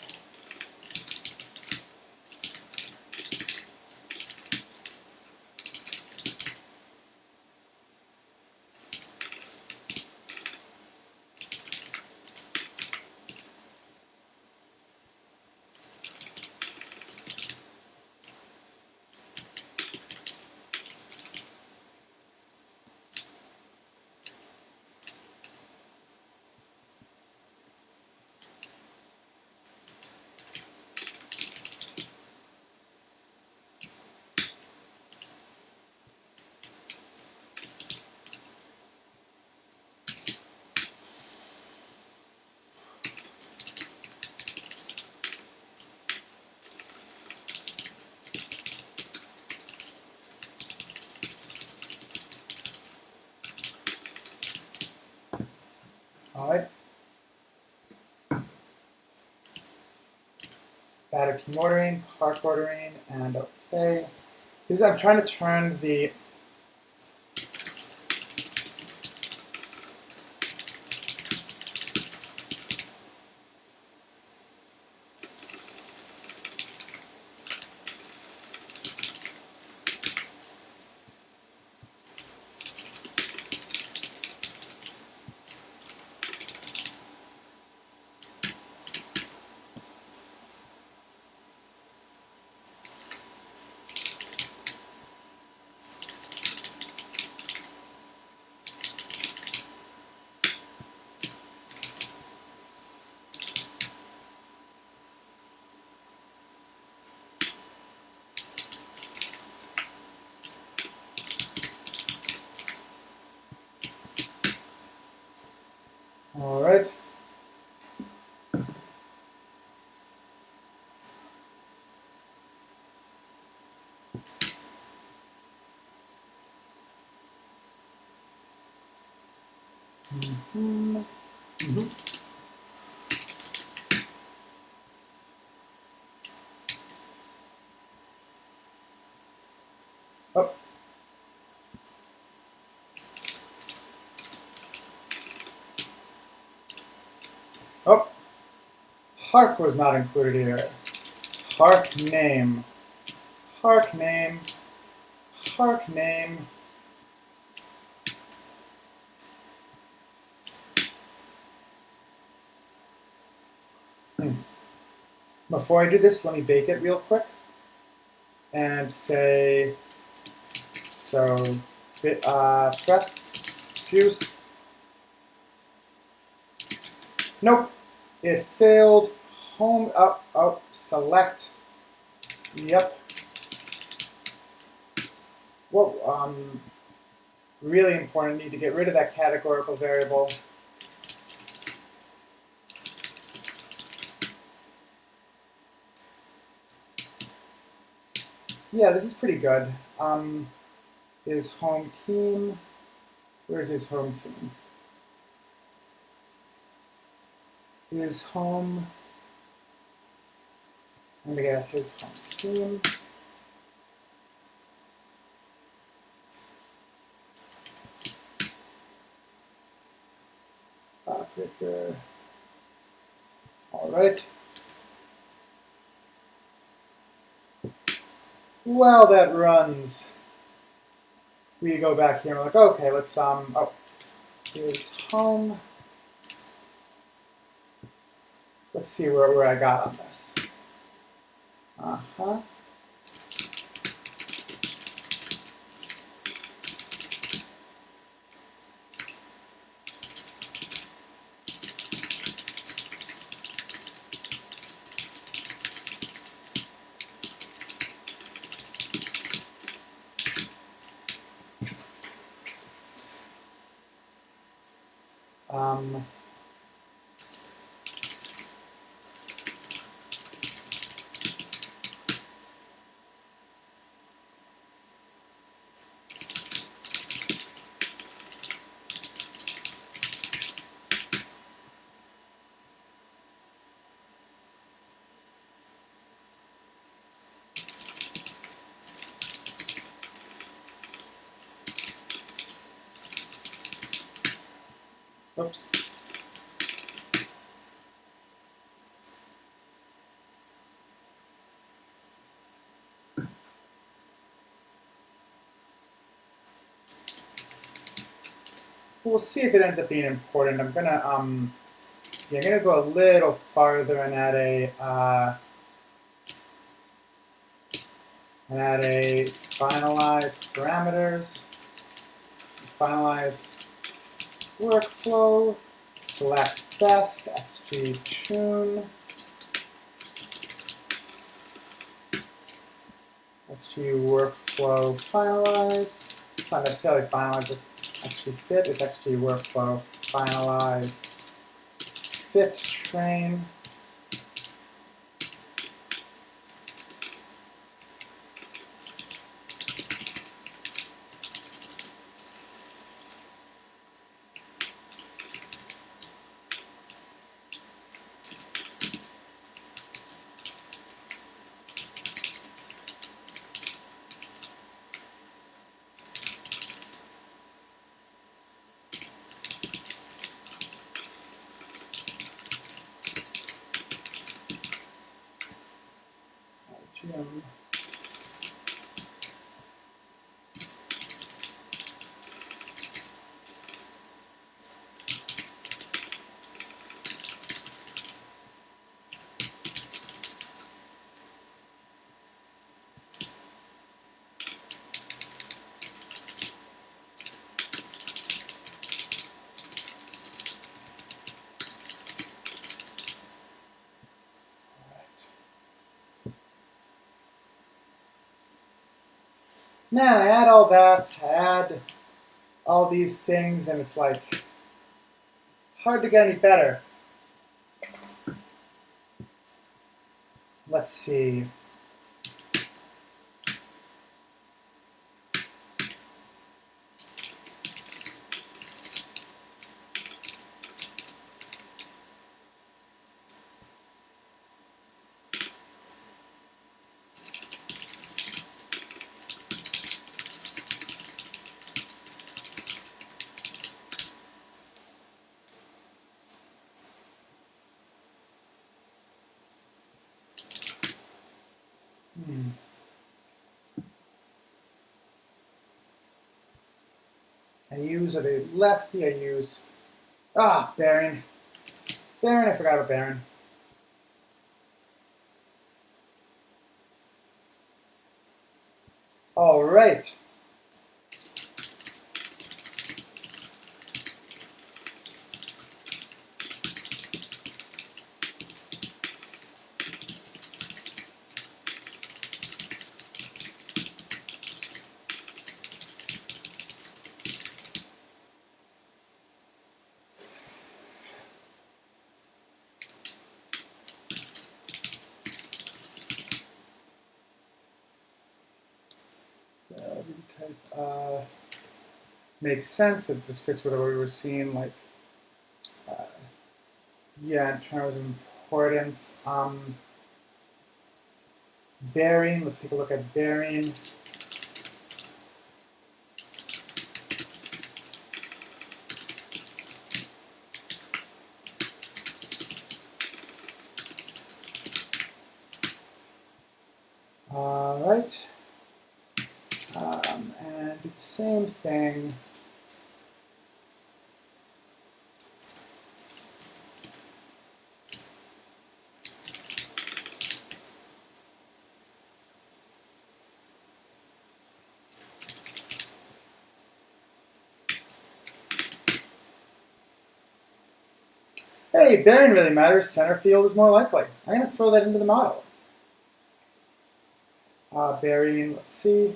Speaker 1: all right. battered team ordering, park ordering, and okay. I'm trying to turn the all right. Mm-hmm. Mm-hmm. Oh. Oh. Hark was not included here. Hark name. Hark name. Hark name. Before I do this, let me bake it real quick and say, so, prep, juice. Nope, it failed. Home, up, select. Yep. Well, really important, need to get rid of that categorical variable. Yeah, this is pretty good. Is home team, where's his home team? Is home, I'm gonna get his home team. Victor. All right. Well, that runs. We go back here and we're like, okay, let's, oh, here's home. Let's see where I got on this. Uh-huh. Oops. We'll see if it ends up being important. I'm gonna yeah, I'm gonna go a little farther and add a finalize parameters, finalize workflow, select best, xg tune, xg workflow finalized. It's not necessarily finalized, it's xg fit is xg workflow finalized fit train. man, I add all that, I add all these things, and it's like hard to get any better. Let's see. I use a lefty, I use, bearing. Bearing, I forgot about bearing. All right. Makes sense that this fits with what we were seeing, like, yeah, in terms of importance. Bearing, let's take a look at bearing. All right. And do the same thing. Hey, bearing really matters. Center field is more likely. I'm going to throw that into the model. Bearing, let's see.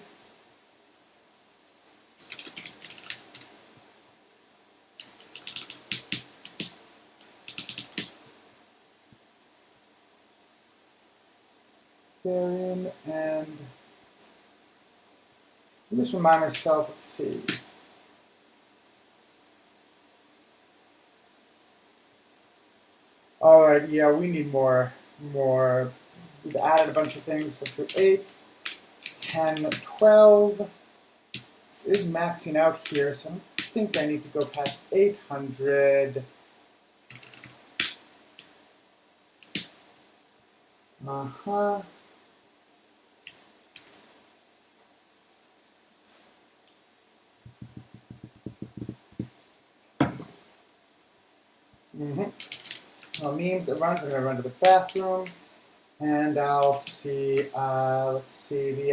Speaker 1: Bearing, and let me just remind myself, let's see. All right, yeah, we need more. We've added a bunch of things. So 8, 10, 12. This is maxing out here, so I think I need to go past 800. Uh-huh. Well, memes it runs. I'm gonna run to the bathroom, and I'll see. Let's see the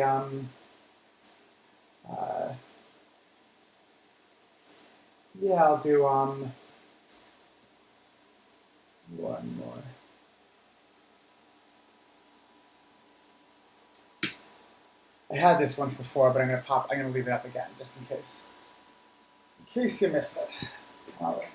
Speaker 1: yeah, I'll do one more. I had this once before, but I'm gonna leave it up again just in case. In case you missed it. All right.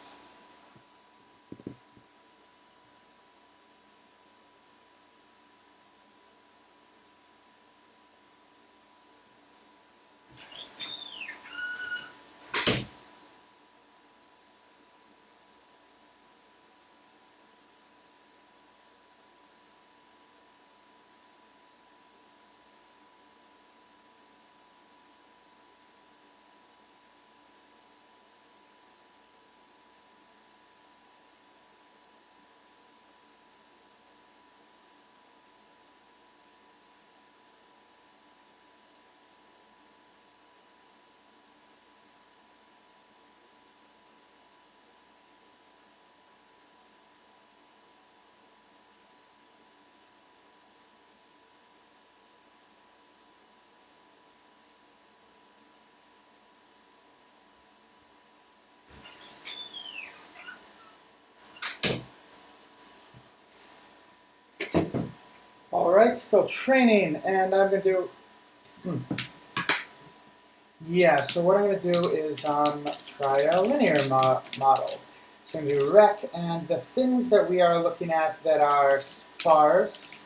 Speaker 1: All right, still training, and I'm going to do Yeah, so what I'm going to do is try a linear model. So I'm going to do rec, and the things that we are looking at that are sparse,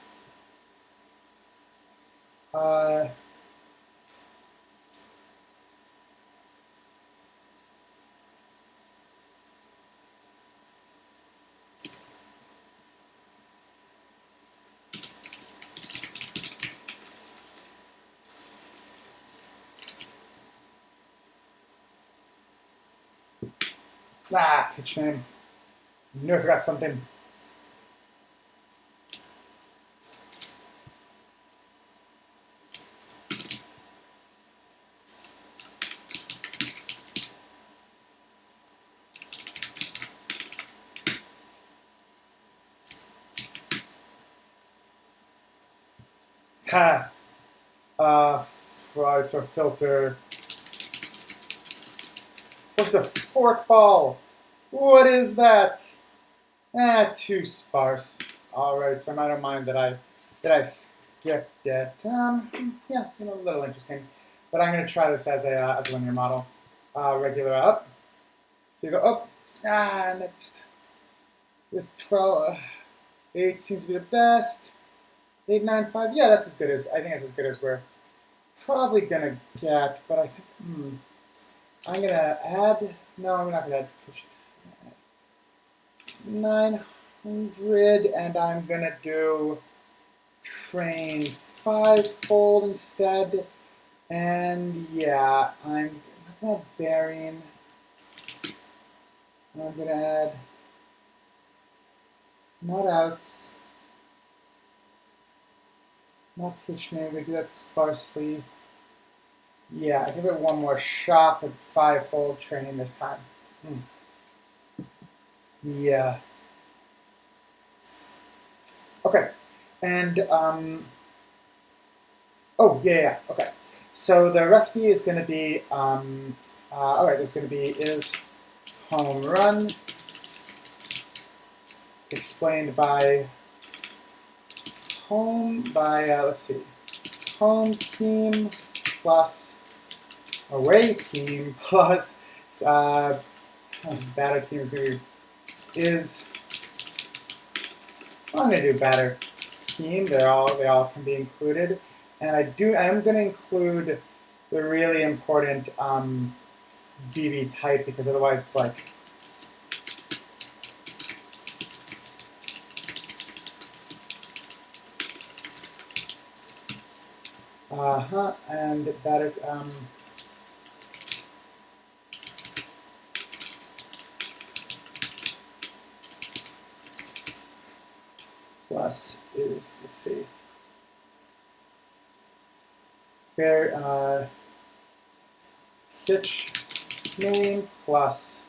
Speaker 1: pitch name. I knew I forgot something. Ha! It's a filter. What's a forkball? What is that? Too sparse. All right, so I don't mind that I skipped it. Yeah, a little interesting. But I'm going to try this as a linear model. Regular up. So you go up. Next. With 12, 8 seems to be the best. 8, 9, 5. Yeah, that's as good as, I think that's as good as we're probably going to get. But I think, I'm going to add, no, I'm not going to add 900, and I'm going to do train 5-fold instead. And yeah, I'm going to add bearing. And I'm going to add not outs, not pitch name. We do that sparsely. Yeah, I give it one more shot at 5-fold training this time. Yeah. Okay. And, oh, yeah, okay. So the recipe is going to be, all right, it's going to be is home run explained by let's see, home team plus away team plus batter team is going to be I'm going to do batter team. They all can be included, and I'm going to include the really important BB type, because otherwise it's like and batter plus is, let's see, pitch name plus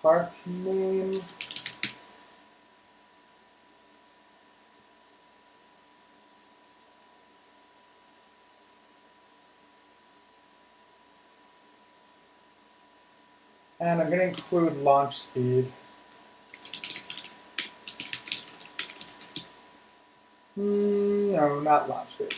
Speaker 1: park name and I'm going to include launch speed. No, not launch speed.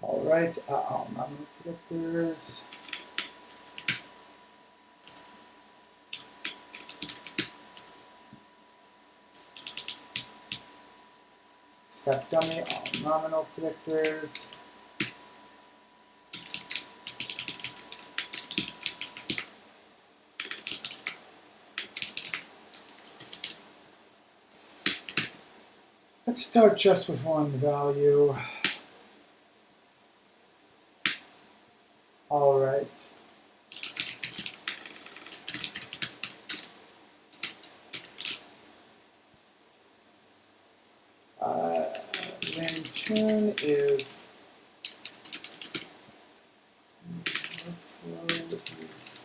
Speaker 1: All right, predictors. Set dummy, all nominal predictors. Let's start just with one value. All right. tune is workflow is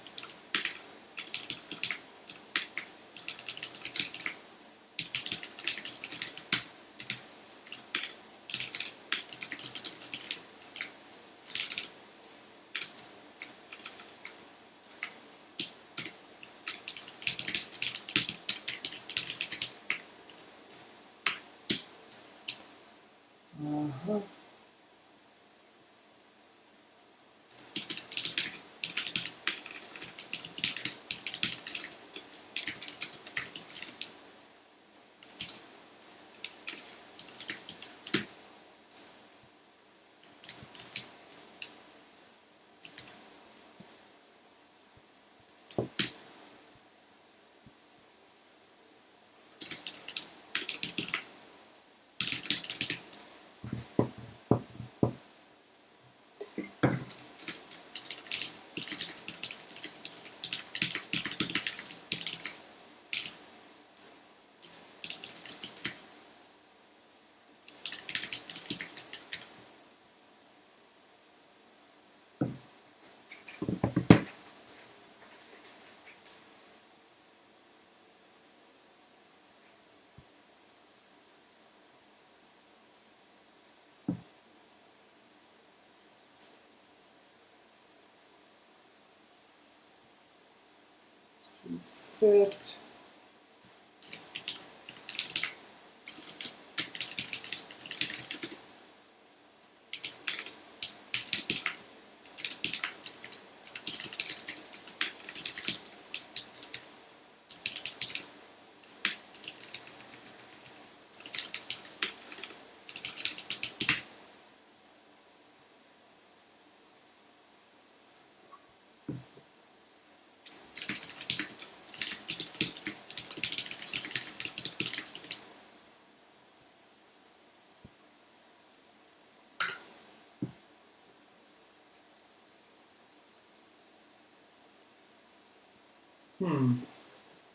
Speaker 1: fit.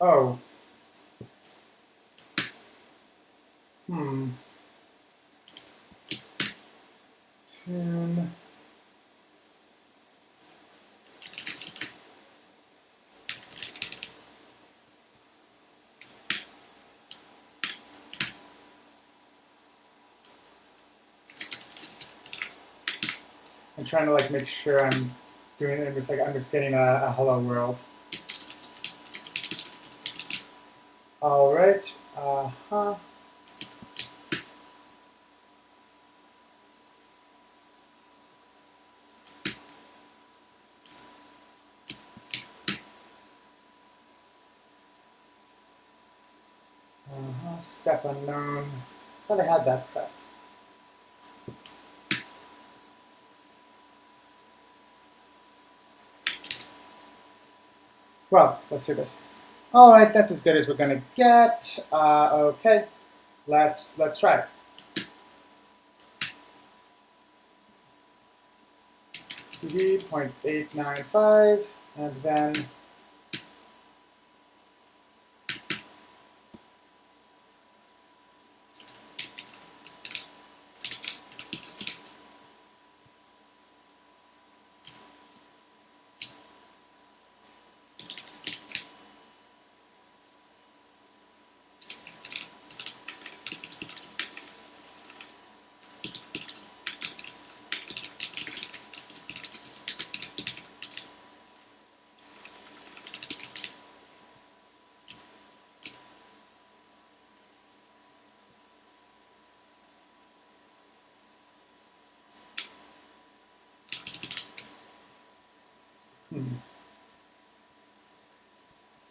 Speaker 1: Oh. Tune. I'm trying to like make sure I'm doing it. I'm just getting a hello world. All right. Step unknown. I thought I had that prep. Well, let's see this. All right, that's as good as we're gonna get. Okay, let's try it. CV 0.895, and then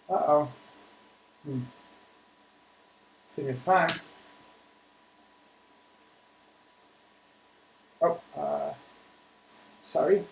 Speaker 1: uh-oh. Taking its time. Oh, sorry.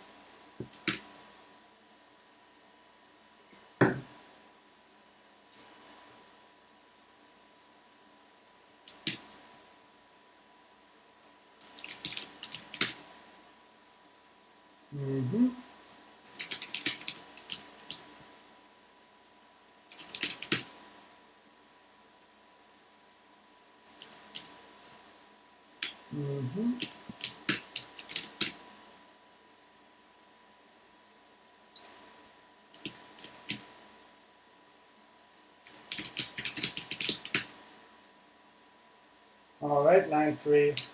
Speaker 1: right? 9-3.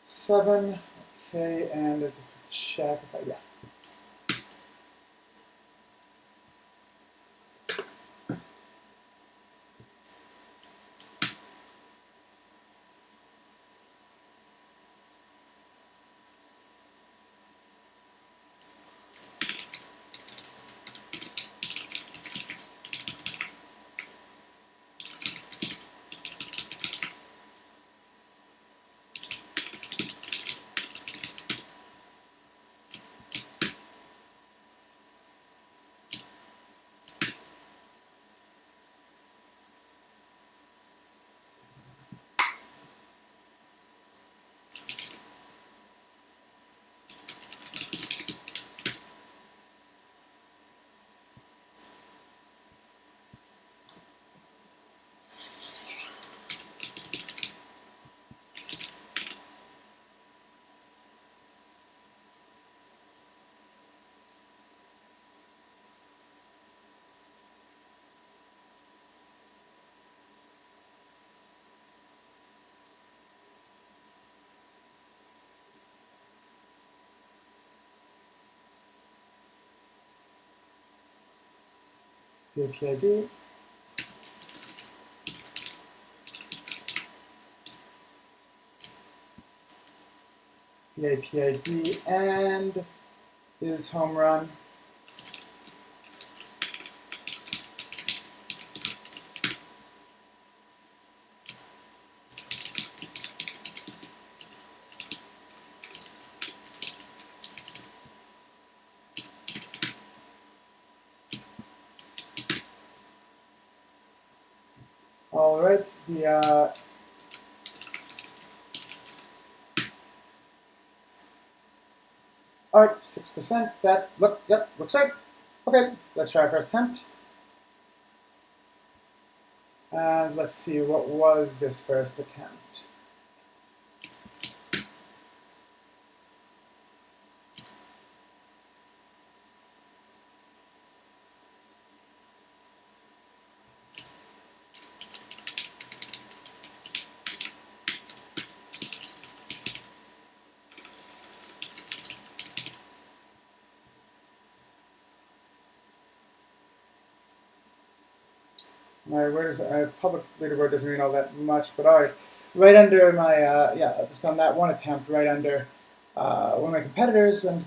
Speaker 1: Seven. Okay, and just check if I, yeah. PID. PID, and is home run. All right, the all right, 6%. That looks right. Okay, let's try our first attempt. And let's see, what was this first attempt? My public leaderboard doesn't mean all that much, but all right, right under my yeah, just on that one attempt, right under one of my competitors, and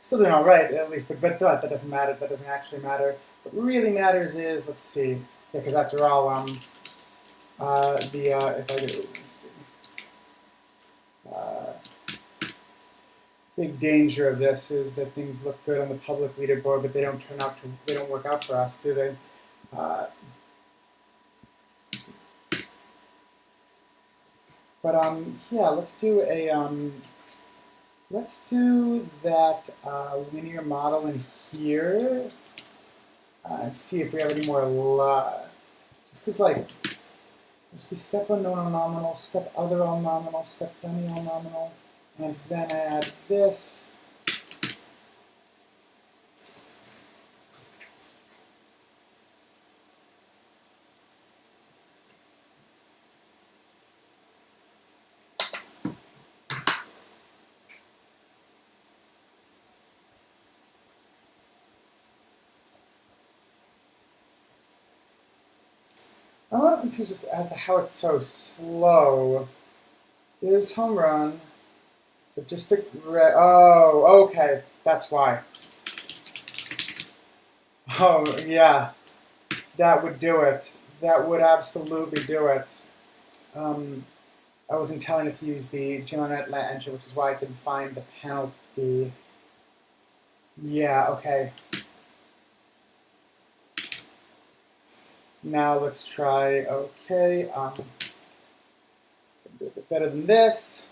Speaker 1: still doing all right at least. But that doesn't matter. That doesn't actually matter. What really matters is, let's see, because after all, if I do, let's see. Big danger of this is that things look good on the public leaderboard, but they don't work out for us, do they? But yeah, let's do that linear model in here and see if we have any more luck. Just because, like, let's be step unknown all nominal, step other all nominal, step dummy all nominal, and then add this. I'm a little confused as to how it's so slow. It is home run, but just a oh, okay, that's why. Oh, yeah, that would do it. That would absolutely do it. I wasn't telling it to use the GLNet engine, which is why I couldn't find the penalty. Yeah, okay. Now let's try, okay, a bit better than this.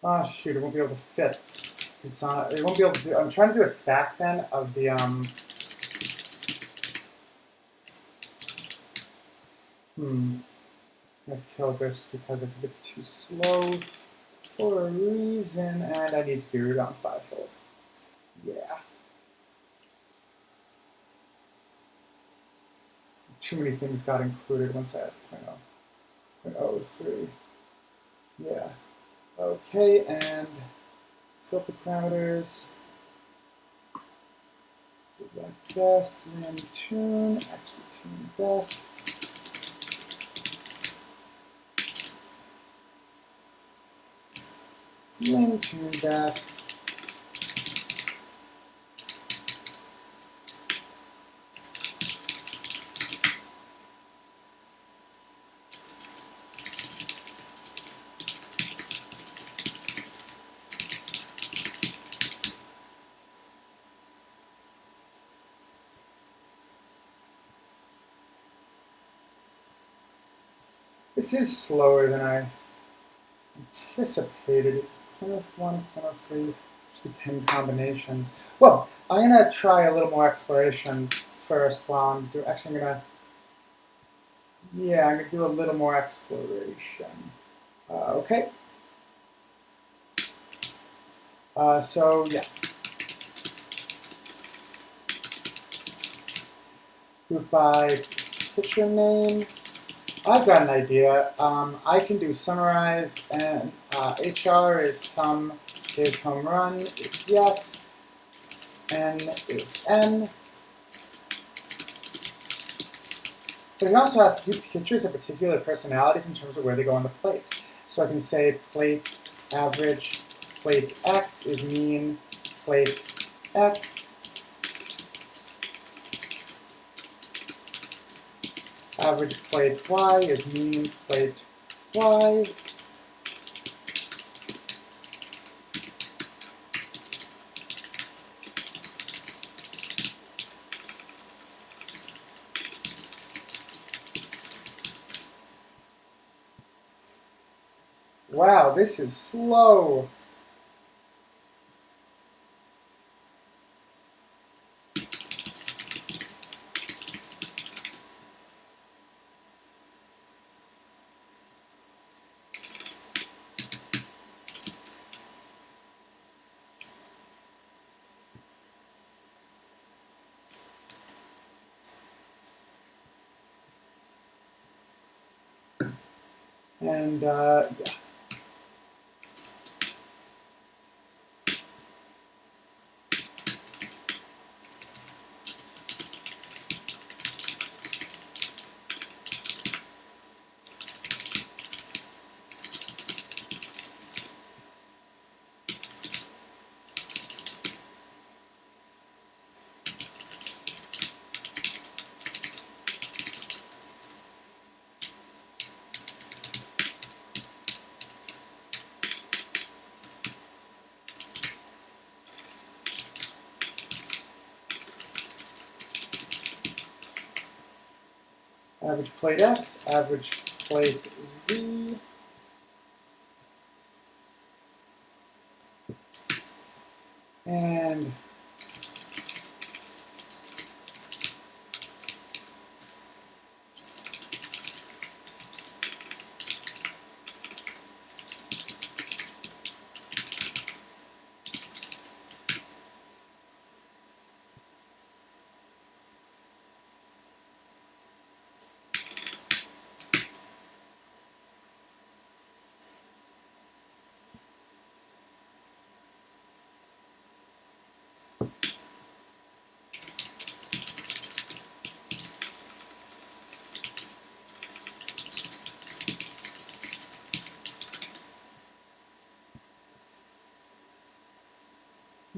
Speaker 1: Oh shoot, it won't be able to fit. It's not, it won't be able to do, I'm trying to do a stack then of the, I killed this because I think it's too slow for a reason, and I need to do it on 5-fold. Yeah. Too many things got included once I had 0.03. Yeah. Okay, and filter parameters. Like best, land tune, extra tune best. Land tune best. This is slower than I anticipated. Plymouth 1, Plymouth 3, should be 10 combinations. Well, I'm going to try a little more exploration first while I'm doing, actually I'm going to, yeah, I'm going to do a little more exploration. Okay. So, yeah. Group by picture name. I've got an idea. I can do summarize, and HR is sum is home run, it's yes, N is N. But I can also ask do pictures of particular personalities in terms of where they go on the plate. So I can say plate average, plate X is mean, plate X. Average plate Y is mean plate Y. Wow, this is slow. And yeah. Average plate X, average plate Z. And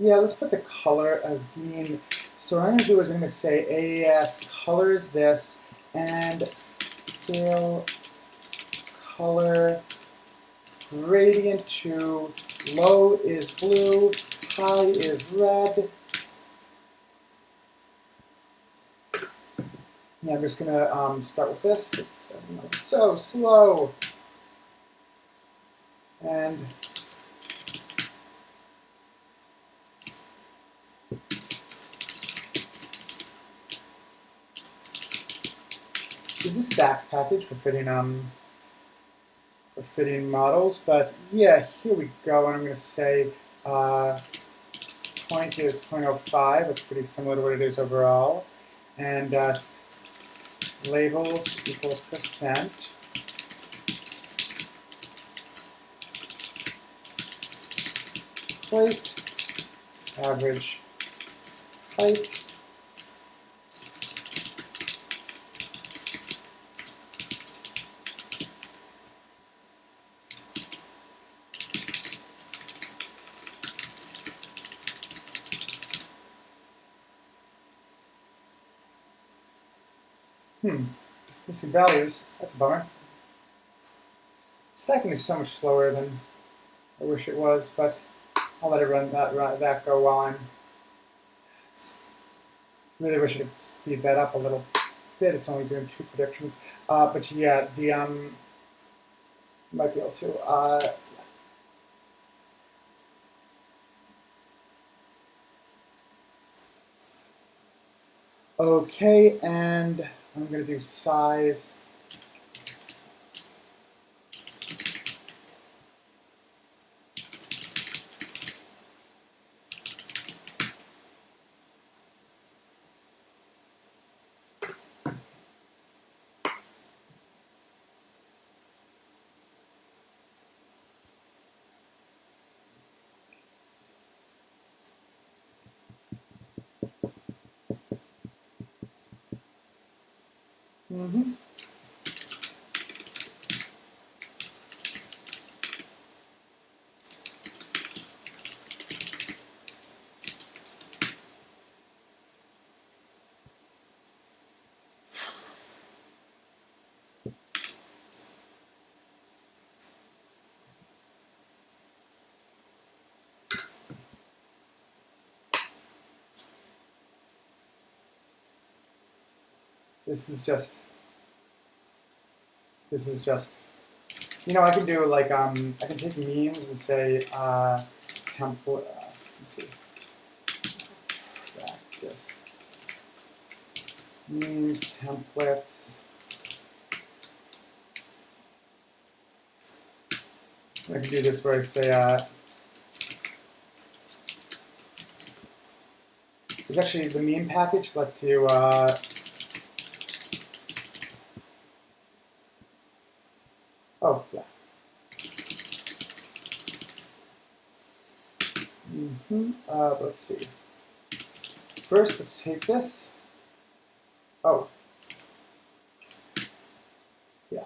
Speaker 1: Yeah, let's put the color as being, so what I'm going to do is I'm going to say AES color is this, and scale color gradient to low is blue, high is red. Yeah, I'm just going to start with this. It's so slow. And this is the stacks package for fitting models. But yeah, here we go. And I'm going to say point is 0.05. It's pretty similar to what it is overall. And labels equals percent. Height, average height. Missing values. That's a bummer. Stacking is so much slower than I wish it was, but I'll let it run that go while I'm. Really wish I could speed that up a little bit. It's only doing 2 predictions, but yeah, the might be able to. Okay, and I'm going to do size. This is just, you know, I can do like, I can take memes and say, template, let's see, practice, memes, templates. I can do this where I say, there's actually the meme package lets you, oh, yeah. Let's see. First, let's take this. Oh. Yeah.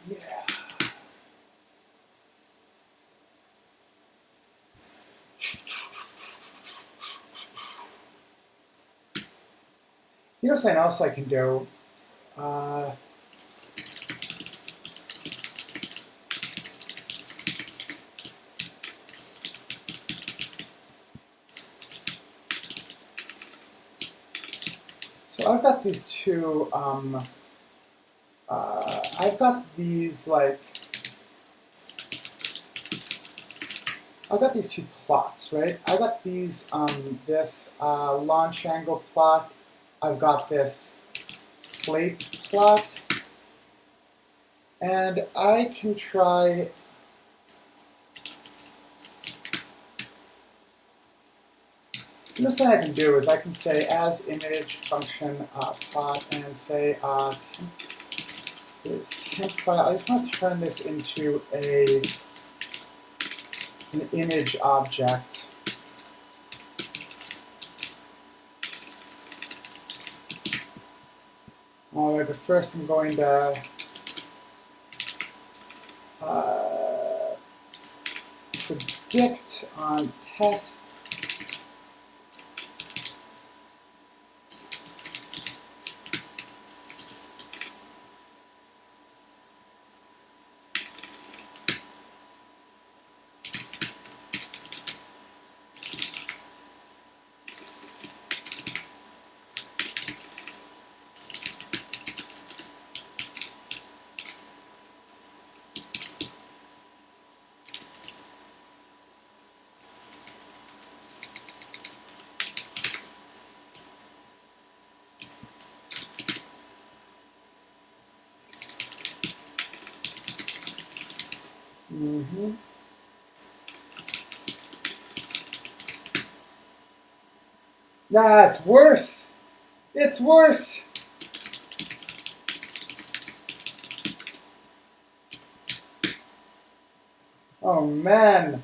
Speaker 1: Yeah. You know something else I can do? So I've got these two, I've got these like, I've got these 2 plots, right? I've got these, this launch angle plot. I've got this plate plot. And I can try, the thing I can do is I can say as image function plot and say is temp file. I just want to turn this into an image object. All right, but first I'm going to predict on test. Ah, it's worse. It's worse. Oh man.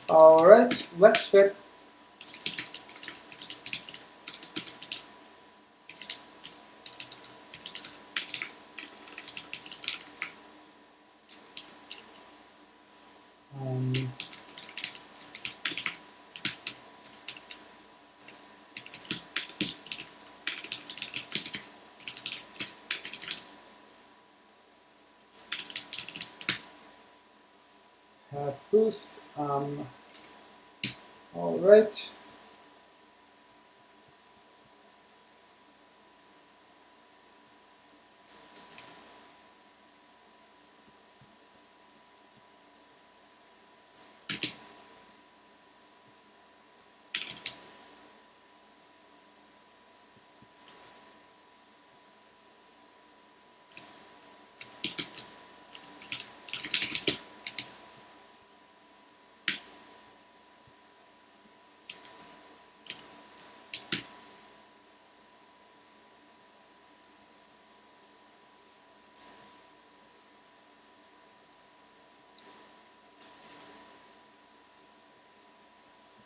Speaker 1: All right, let's fit. Boost. All right.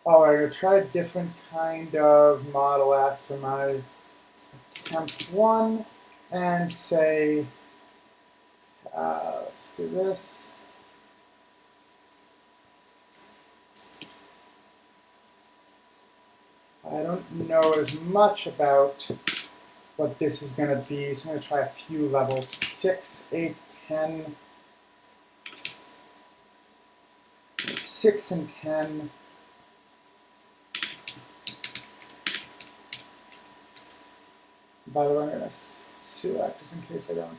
Speaker 1: All right, I'll try a different kind of model after my attempt one and say, let's do this. I don't know as much about what this is going to be, so I'm going to try a few levels, 6, 8, 10, 6 and 10. By the way, I'm going to select just in case I don't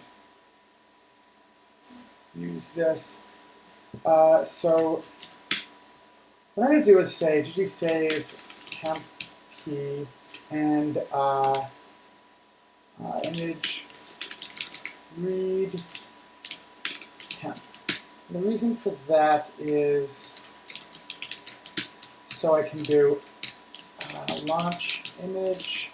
Speaker 1: use this. So what I'm going to do is say gg save temp key and image read temp. And the reason for that is so I can do launch image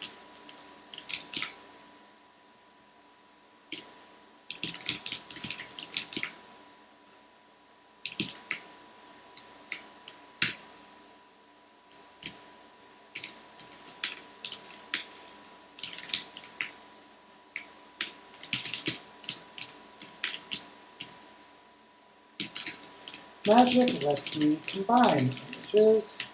Speaker 1: magic lets me combine images.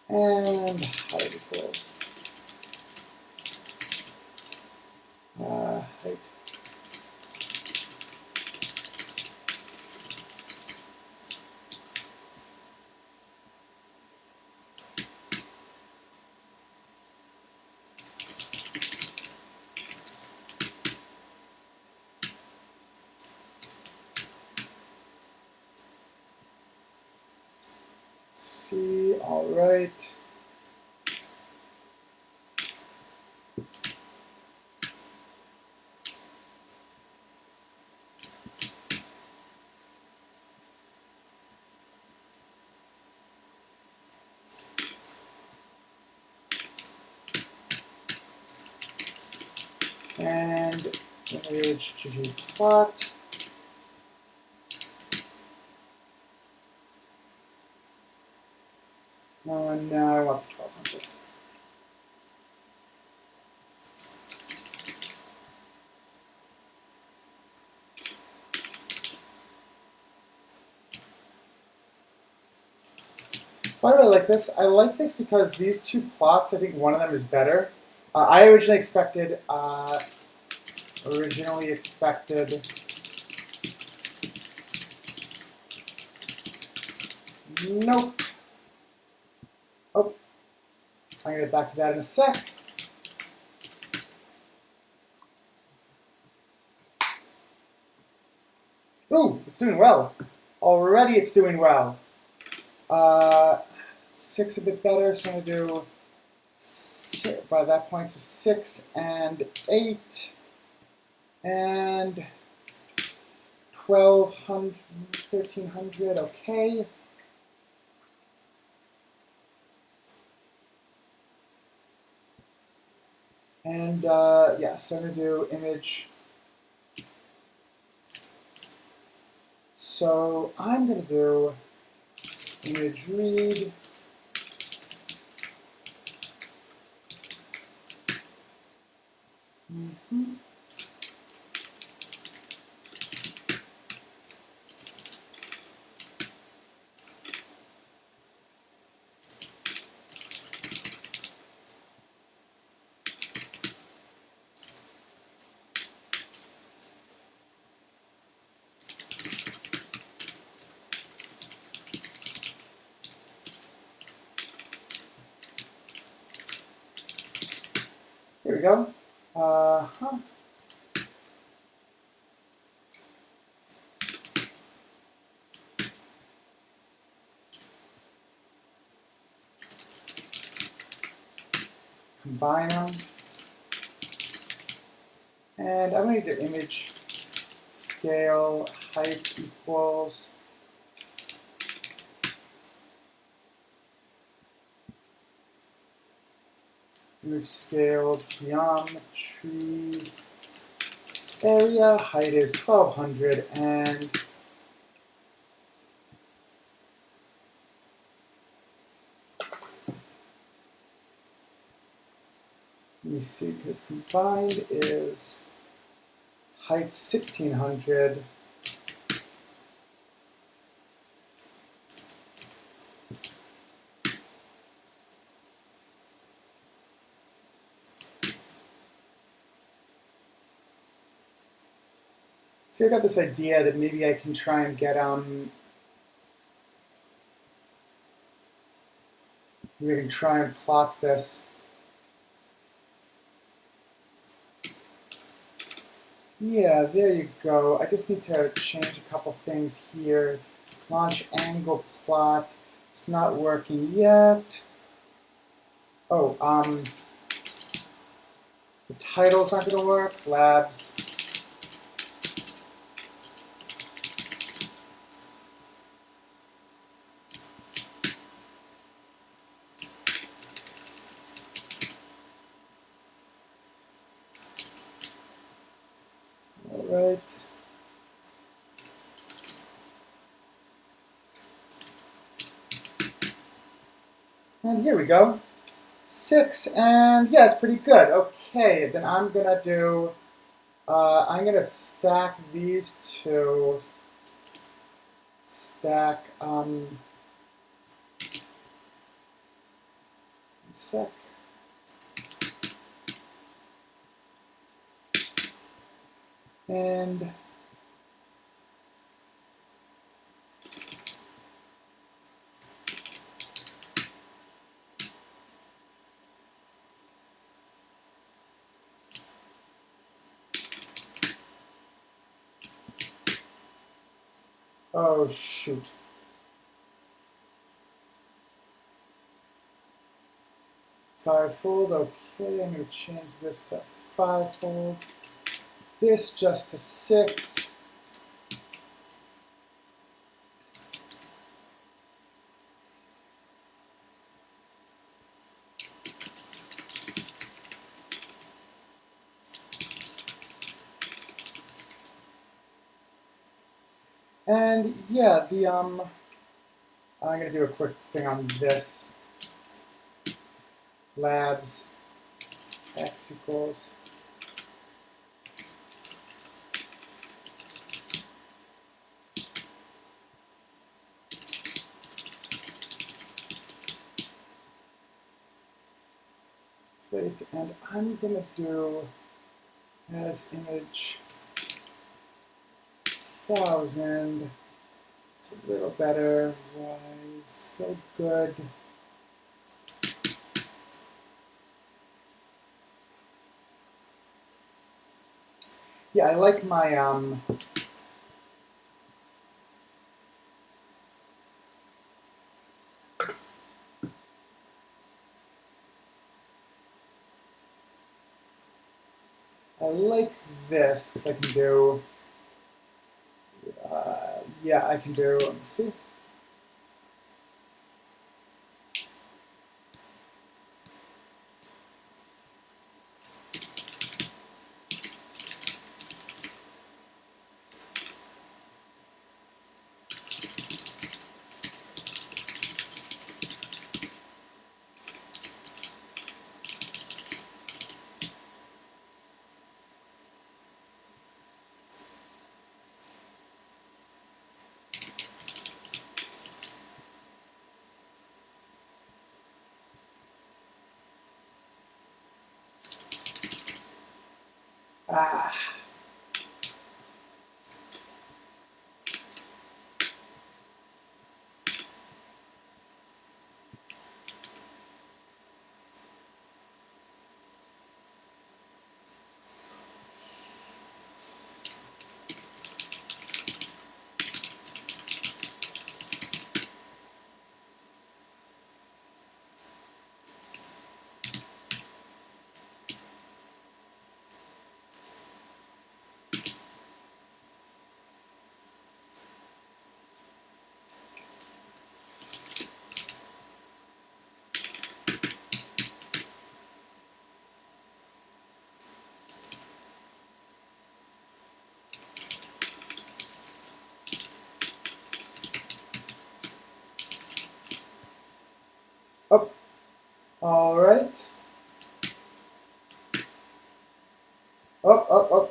Speaker 1: And height equals height. see. All right. And image ggplot. Oh, no, I want the 1200. Why do I like this? I like this because these two plots, I think one of them is better. I originally expected, nope. Oh, I'm gonna get back to that in a sec. Ooh, it's doing well. Already it's doing well. 6 a bit better, so I'm going to do, by that point, so 6 and 8 and 1200, 1300, okay. And yeah, so I'm going to do image. So I'm going to do image read. Here we go. Combine them. And I'm going to do image scale height equals image scale geometry area height is 1200 and let me see, because combined is height 1600. See, I got this idea that maybe I can try and get maybe I can try and plot this. Yeah, there you go. I just need to change a couple things here. Launch angle plot. It's not working yet. Oh, the title's not going to work. Labs. All right. And here we go. 6, and yeah, it's pretty good. Okay, then I'm gonna do, I'm gonna stack these two, sec. And oh shoot. 5-fold, okay, I'm going to change this to 5-fold. This just to 6. And yeah, I'm going to do a quick thing on this. Labs x equals plate, and I'm going to do as image 1000. It's a little better. Y is still good. Yeah, I like my I like this because I can do, yeah, I can do, let me see. Ah. Oh, all right. Oh.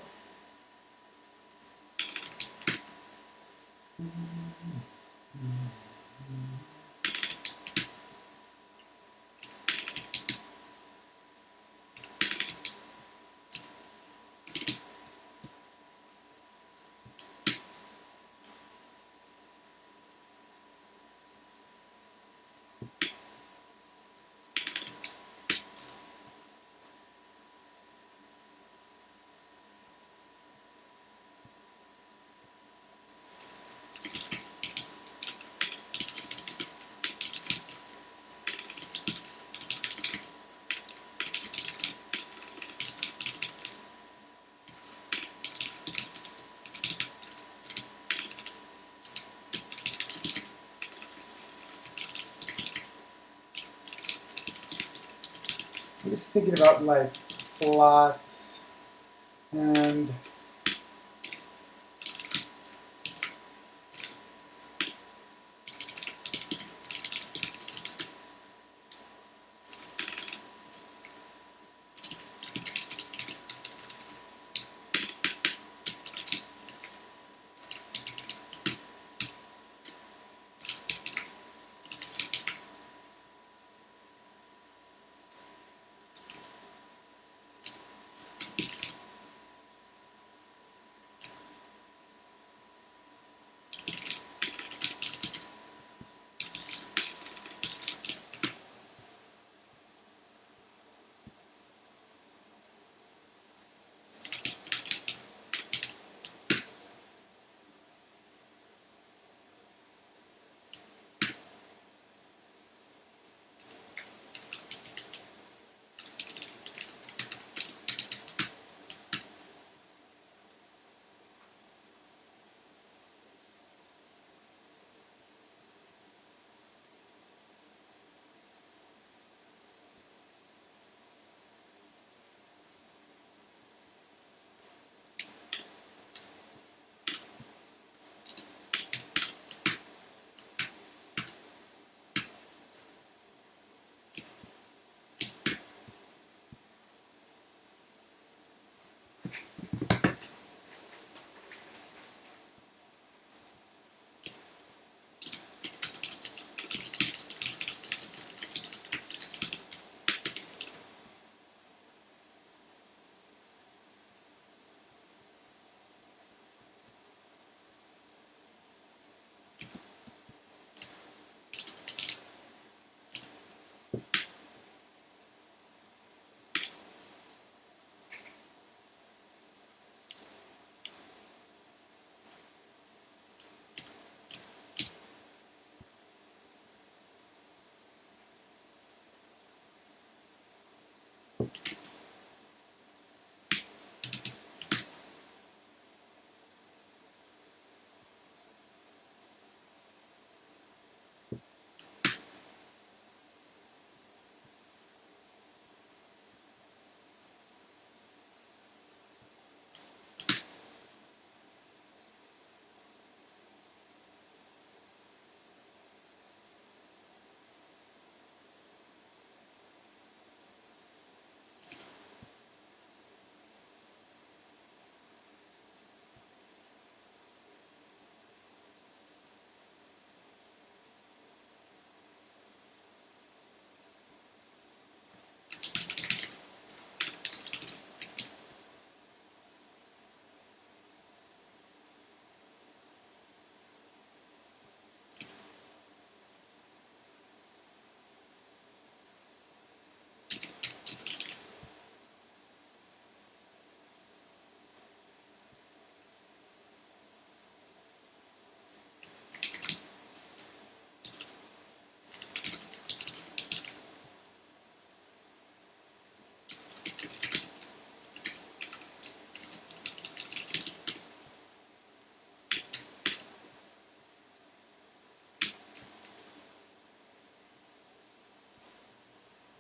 Speaker 1: I'm just thinking about like plots and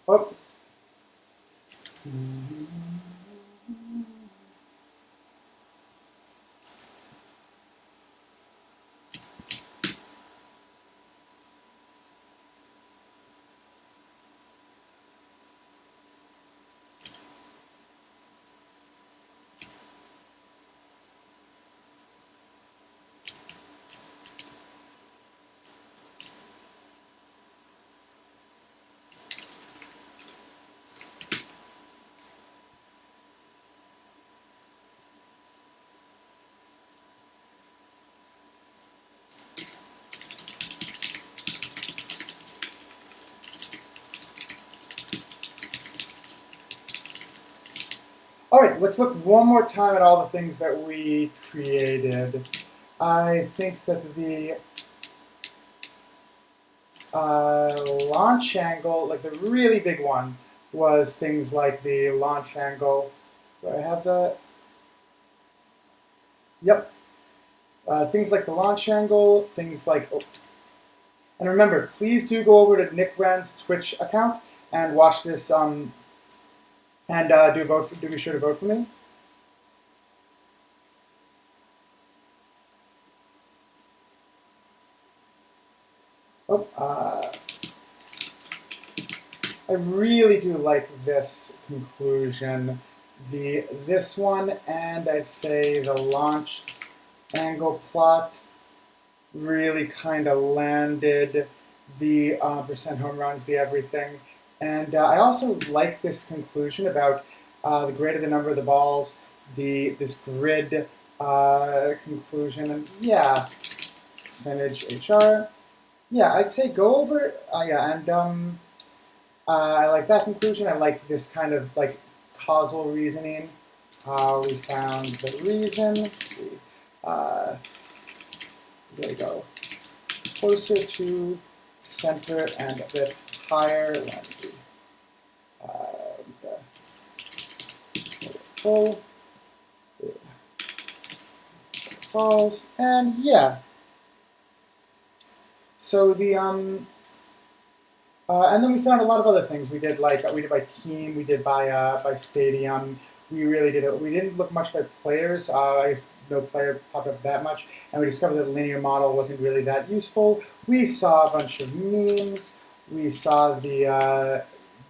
Speaker 1: Oh. All right, let's look one more time at all the things that we created. I think that the launch angle, like the really big one, was things like the launch angle. Do I have that? Yep. Things like the launch angle, things like, oh. And remember, please do go over to Nick Brand's Twitch account and watch this, and do be sure to vote for me. Oh, I really do like this conclusion. This one, and I'd say the launch angle plot really kind of landed the percent home runs, the everything. And I also like this conclusion about the greater the number of the balls, this grid conclusion. And yeah, percentage HR. Yeah, I'd say go over. Yeah, and I like that conclusion. I like this kind of like causal reasoning. We found the reason. There we go. Closer to center and a bit higher than the full falls. And yeah. So the and then we found a lot of other things. We did by team, we did by stadium. We really did it. We didn't look much by players. No player popped up that much, and we discovered that the linear model wasn't really that useful. We saw a bunch of memes. We saw the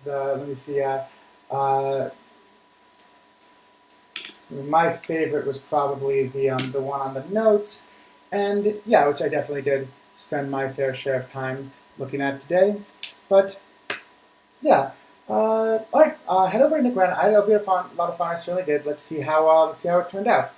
Speaker 1: let me see. My favorite was probably the one on the notes, and yeah, which I definitely did spend my fair share of time looking at today. But yeah, all right, head over to Nick Brand. It'll be a lot of fun. I certainly did. Let's see how it turned out.